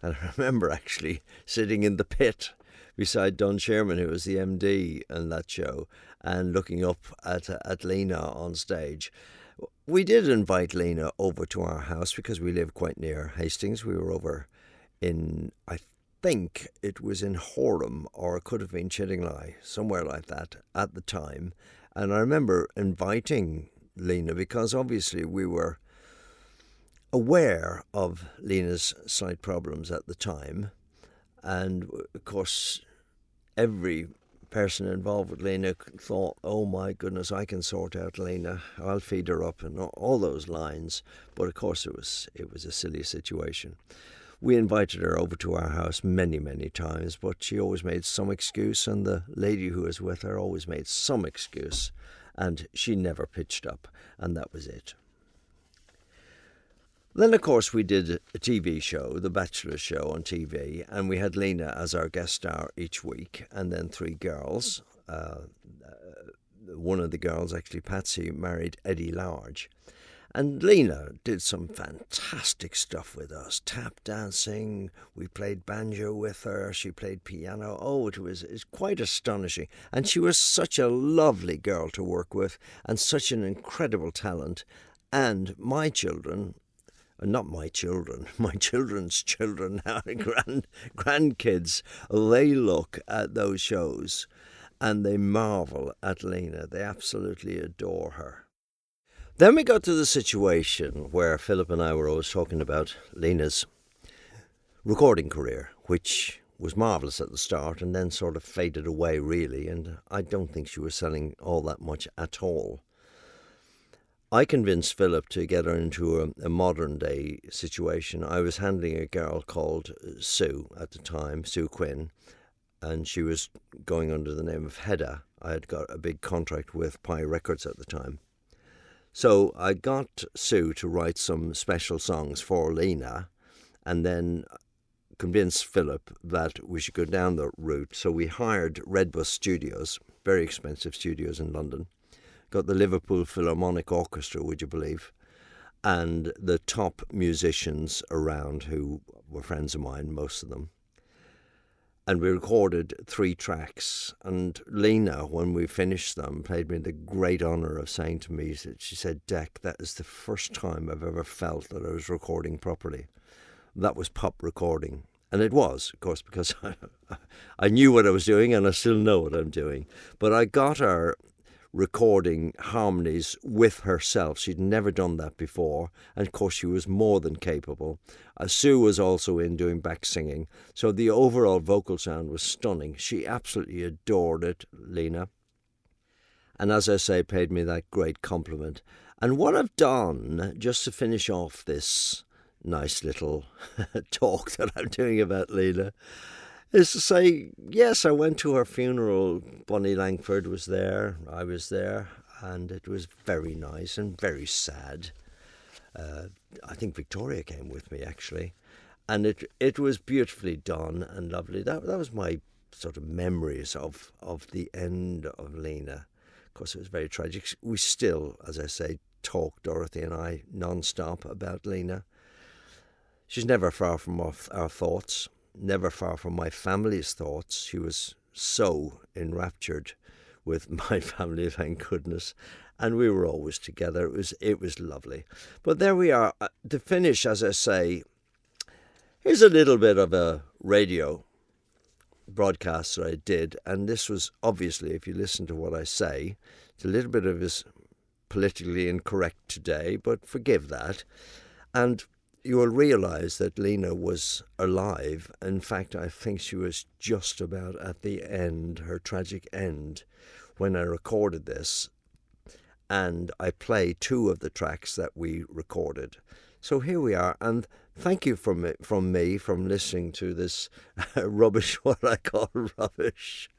And I remember actually sitting in the pit beside Don Sherman, who was the MD in that show, and looking up at Lena on stage. We did invite Lena over to our house because we live quite near Hastings. We were over in, I think it was in Horham, or it could have been Chiddingly, somewhere like that at the time. And I remember inviting Lena because obviously we were aware of Lena's sight problems at the time. And of course, every person involved with Lena thought, "Oh my goodness, I can sort out Lena. I'll feed her up," and all those lines. But of course, it was a silly situation. We invited her over to our house many, many times, but she always made some excuse, and the lady who was with her always made some excuse, and she never pitched up, and that was it. Then, of course, we did a TV show, The Bachelor show on TV, and we had Lena as our guest star each week, and then 3 girls. One of the girls, actually Patsy, married Eddie Large. And Lena did some fantastic stuff with us, tap dancing, we played banjo with her, she played piano. Oh, it's quite astonishing. And she was such a lovely girl to work with, and such an incredible talent. And my children, not my children, my children's children, grandkids, they look at those shows and they marvel at Lena. They absolutely adore her. Then we got to the situation where Philip and I were always talking about Lena's recording career, which was marvellous at the start and then sort of faded away really, and I don't think she was selling all that much at all. I convinced Philip to get her into a modern day situation. I was handling a girl called Sue at the time, Sue Quinn, and she was going under the name of Hedda. I had got a big contract with Pi Records at the time. So I got Sue to write some special songs for Lena and then convinced Philip that we should go down the route. So we hired Redbus Studios, very expensive studios in London, got the Liverpool Philharmonic Orchestra, would you believe, and the top musicians around who were friends of mine, most of them. And we recorded 3 tracks. And Lena, when we finished them, paid me the great honour of saying to me, she said, "Dec, that is the first time I've ever felt that I was recording properly." That was pop recording. And it was, of course, because I knew what I was doing and I still know what I'm doing. But I got her recording harmonies with herself. She'd never done that before, and of course she was more than capable. Sue was also in doing back singing, so the overall vocal sound was stunning. She absolutely adored it, Lena, and as I say, paid me that great compliment. And what I've done, just to finish off this nice little talk that I'm doing about Lena, is to say, yes, I went to her funeral. Bonnie Langford was there, I was there, and it was very nice and very sad. I think Victoria came with me, actually, and it was beautifully done and lovely. That was my sort of memories of the end of Lena. Of course, it was very tragic. We still, as I say, talk, Dorothy and I, non-stop about Lena. She's never far from our thoughts. Never far from my family's thoughts. She was so enraptured with my family, thank goodness, and we were always together. It was lovely. But there we are. To finish, as I say, here's a little bit of a radio broadcast that I did, and this was obviously, if you listen to what I say, it's a little bit of is politically incorrect today, but forgive that. And you will realise that Lena was alive. In fact, I think she was just about at the end, her tragic end, when I recorded this. And I play 2 of the tracks that we recorded. So here we are. And thank you from listening to this rubbish, what I call rubbish.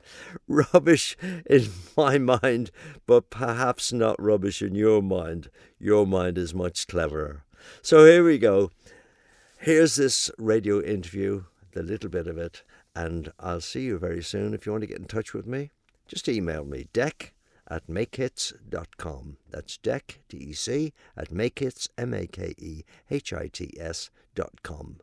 Rubbish in my mind, but perhaps not rubbish in your mind. Your mind is much cleverer. So here we go. Here's this radio interview, the little bit of it, and I'll see you very soon. If you want to get in touch with me, just email me, dec@makehits.com. That's Dec, D-E-C, at makehits, makehits.com.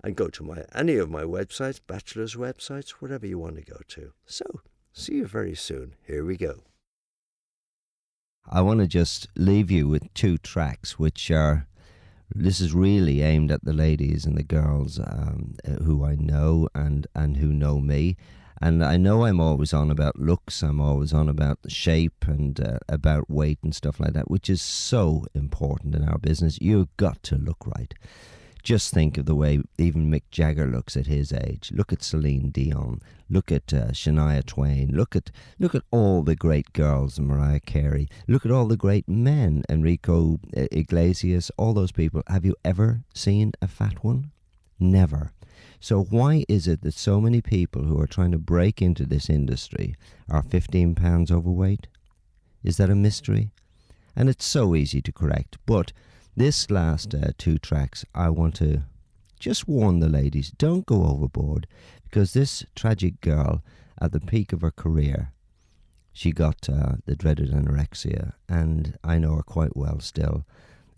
And go to any of my websites, bachelor's websites, whatever you want to go to. So, see you very soon. Here we go. I want to just leave you with 2 tracks, which are, this is really aimed at the ladies and the girls who I know and who know me. And I know I'm always on about looks, I'm always on about the shape and about weight and stuff like that, which is so important in our business. You've got to look right. Just think of the way even Mick Jagger looks at his age. Look at Celine Dion. Look at Shania Twain. Look at all the great girls, Mariah Carey. Look at all the great men, Enrico Iglesias, all those people. Have you ever seen a fat one? Never. So why is it that so many people who are trying to break into this industry are 15 pounds overweight? Is that a mystery? And it's so easy to correct. But this last 2 tracks, I want to just warn the ladies, don't go overboard, because this tragic girl, at the peak of her career, she got the dreaded anorexia, and I know her quite well still,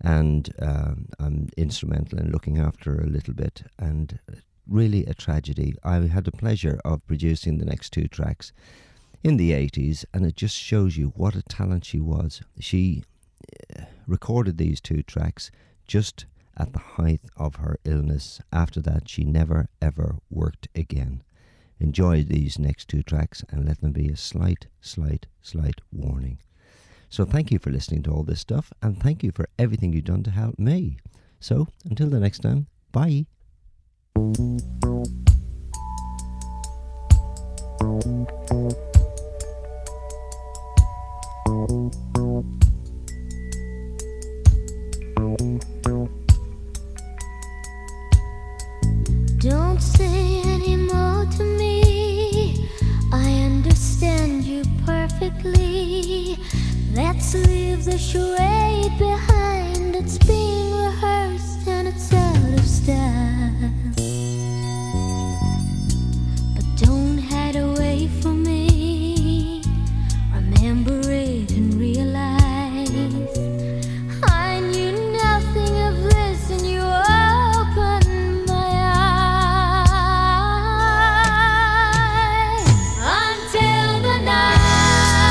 and I'm instrumental in looking after her a little bit, and really a tragedy. I had the pleasure of producing the next 2 tracks in the 80s, and it just shows you what a talent she was. She recorded these 2 tracks just at the height of her illness. After that, she never ever worked again. Enjoy these next two tracks and let them be a slight warning. So thank you for listening to all this stuff, and thank you for everything you've done to help me. So until the next time, bye. Don't say any more to me. I understand you perfectly. Let's leave the charade behind. It's being rehearsed and it's out of style. But don't hide away from me. Remember it and realize I knew nothing of this, and you opened my eyes. Until the night.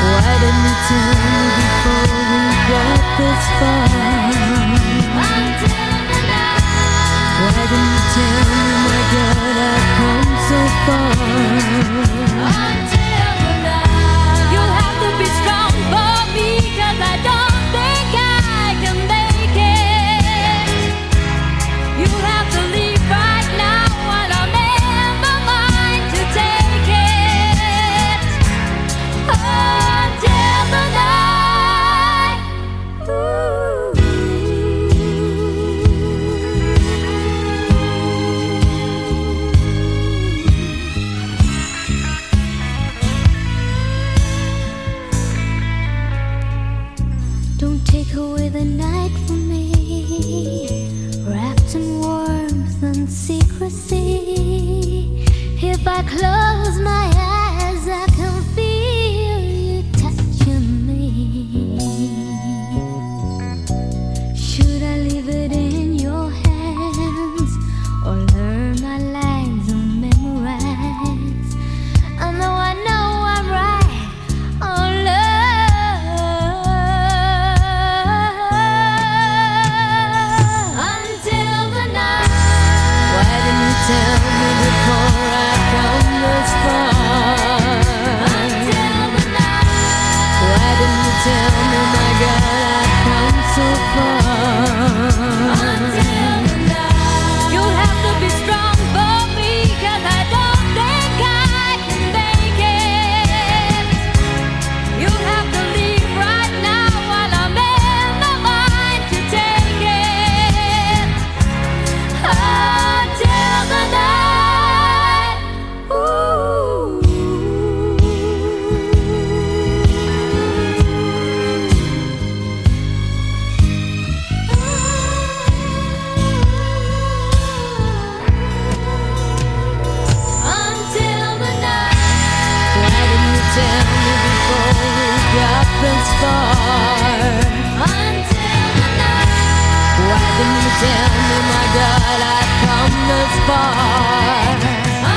Why didn't you tell me before we got this far? Until the night. Why didn't you tell me, my God, I've come so far? Until the night. You'll have to be strong for me, 'cause I don't think I can make it. You'll have to leave right now while I'm in my mind to take it. Until the night. Don't take away the night from me, wrapped in warmth and secrecy. If I close my eyes, I can feel you touching me. Should I leave it in your hands or learn my lines and memorize? I know I'm right. Oh, love. Until the night. Why didn't you tell me before I come this far? Until the night. Why didn't you tell me, my God, I've come so far? Until the night. You'll have to be strong for me, 'cause I don't think I can make it. You'll have to leave right now while I'm in my mind to take it. Until the night. Until the night. Why didn't you tell me before we got this far? Until the night. Why didn't you tell me, my God, I've come this far?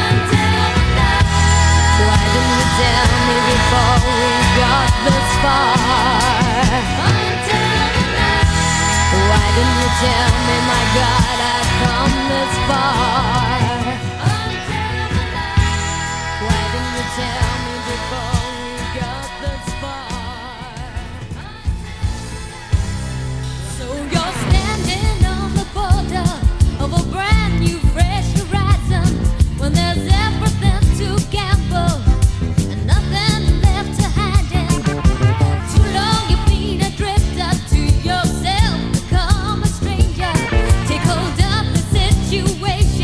Until the night. Why didn't you tell me before we got this far? Until the night. Why didn't you tell me, my God, I've come this far? Until the night. Why didn't you tell me before we got this far? So you're standing on the border of a brand new fresh horizon, when there's everything to gamble and nothing left to hide in. Too long you've been a drifter to yourself, become a stranger. Take hold of the situation.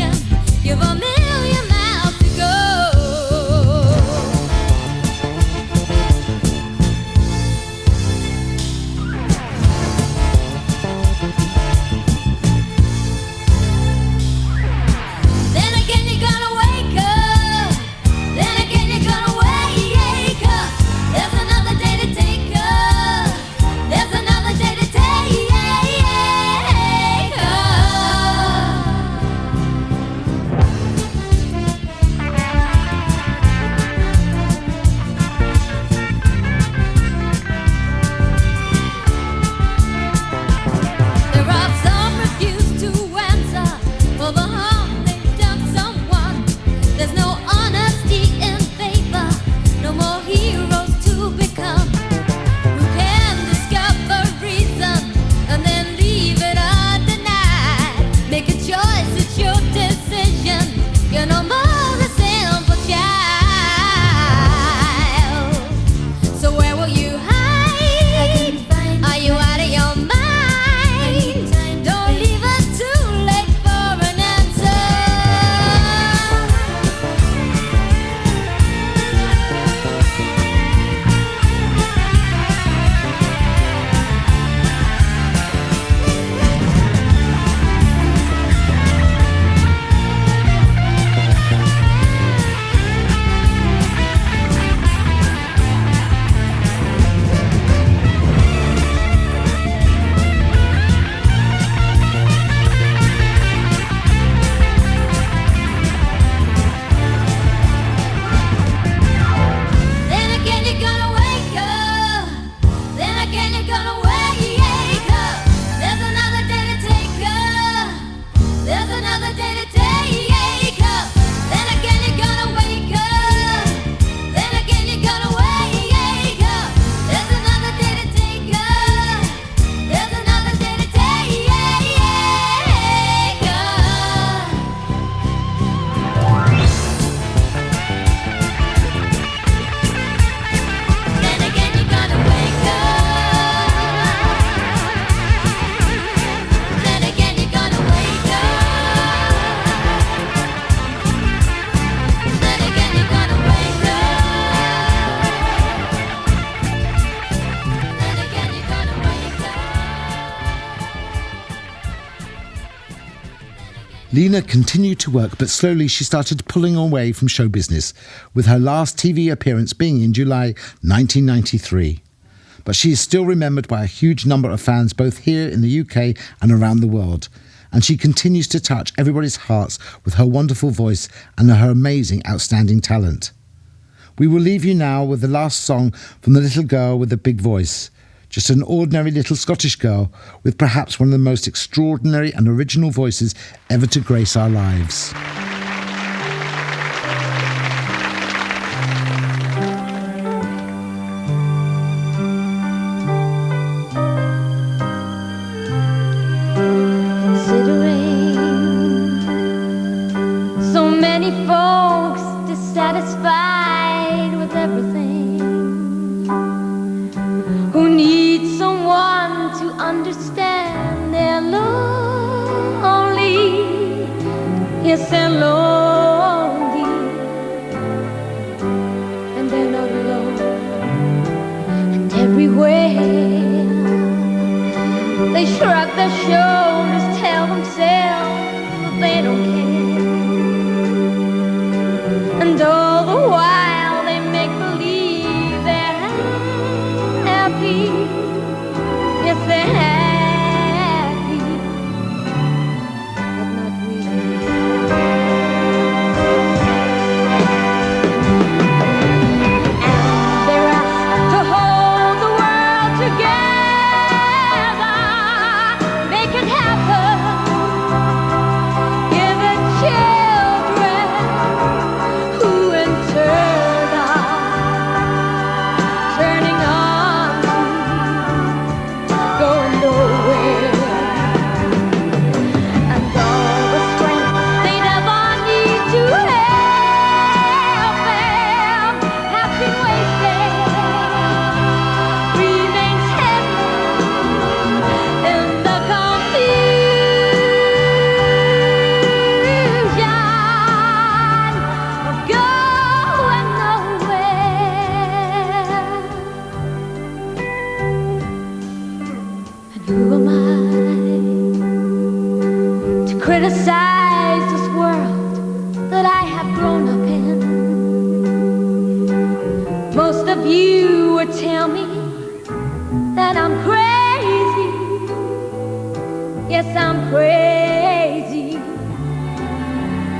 Lena continued to work, but slowly she started pulling away from show business, with her last TV appearance being in July 1993. But she is still remembered by a huge number of fans both here in the UK and around the world, and she continues to touch everybody's hearts with her wonderful voice and her amazing, outstanding talent. We will leave you now with the last song from the little girl with the big voice. Just an ordinary little Scottish girl with perhaps one of the most extraordinary and original voices ever to grace our lives. Considering so many folks dissatisfied with everything, who need someone to understand their lonely, yes, they're lonely, and they're not alone. And everywhere they shrug their shoulders, tell themselves that they don't care, and all the while they make believe they're happy. Yes, they're happy, but not really. And they're asked to hold the world together, make it happen, give it children who in turn are turning on to going nowhere. And all the strength they'd ever need to help them has been wasted, remains hidden in the confusion of going nowhere. And who am I to criticize this world that I have grown up in? Most of you would tell me that I'm crazy. Yes, I'm crazy,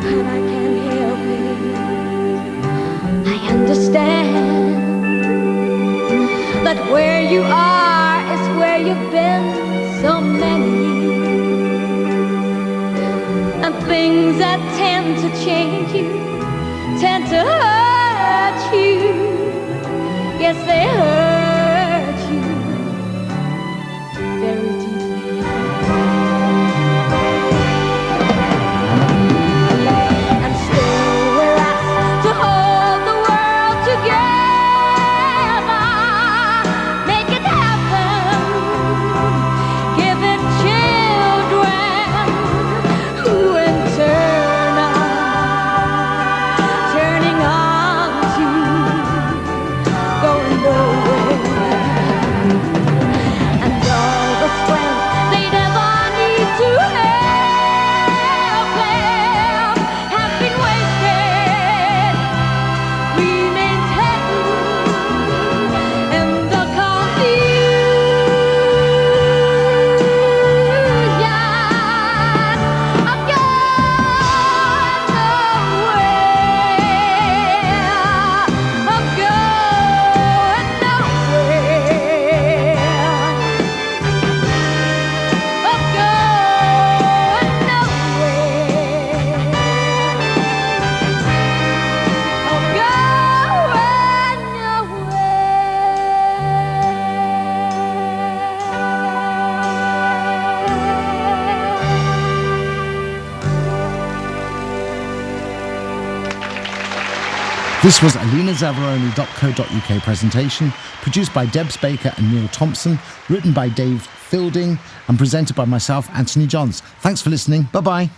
but I can't help it. I understand that where you are is where you've been so many years, and things that tend to change you tend to hurt you. Yes, they hurt you very deeply. And still we're asked to hold the world together, make it happen, give it children who in turn are turning on to going nowhere. And all the strength they'd ever need to help them has been wasted, remains hidden in the confusion of going nowhere, of going nowhere, of going This was a lenazavaroni.co.uk presentation, produced by Debs Baker and Neil Thompson, written by Dave Fielding, and presented by myself, Anthony Johns. Thanks for listening. Bye-bye.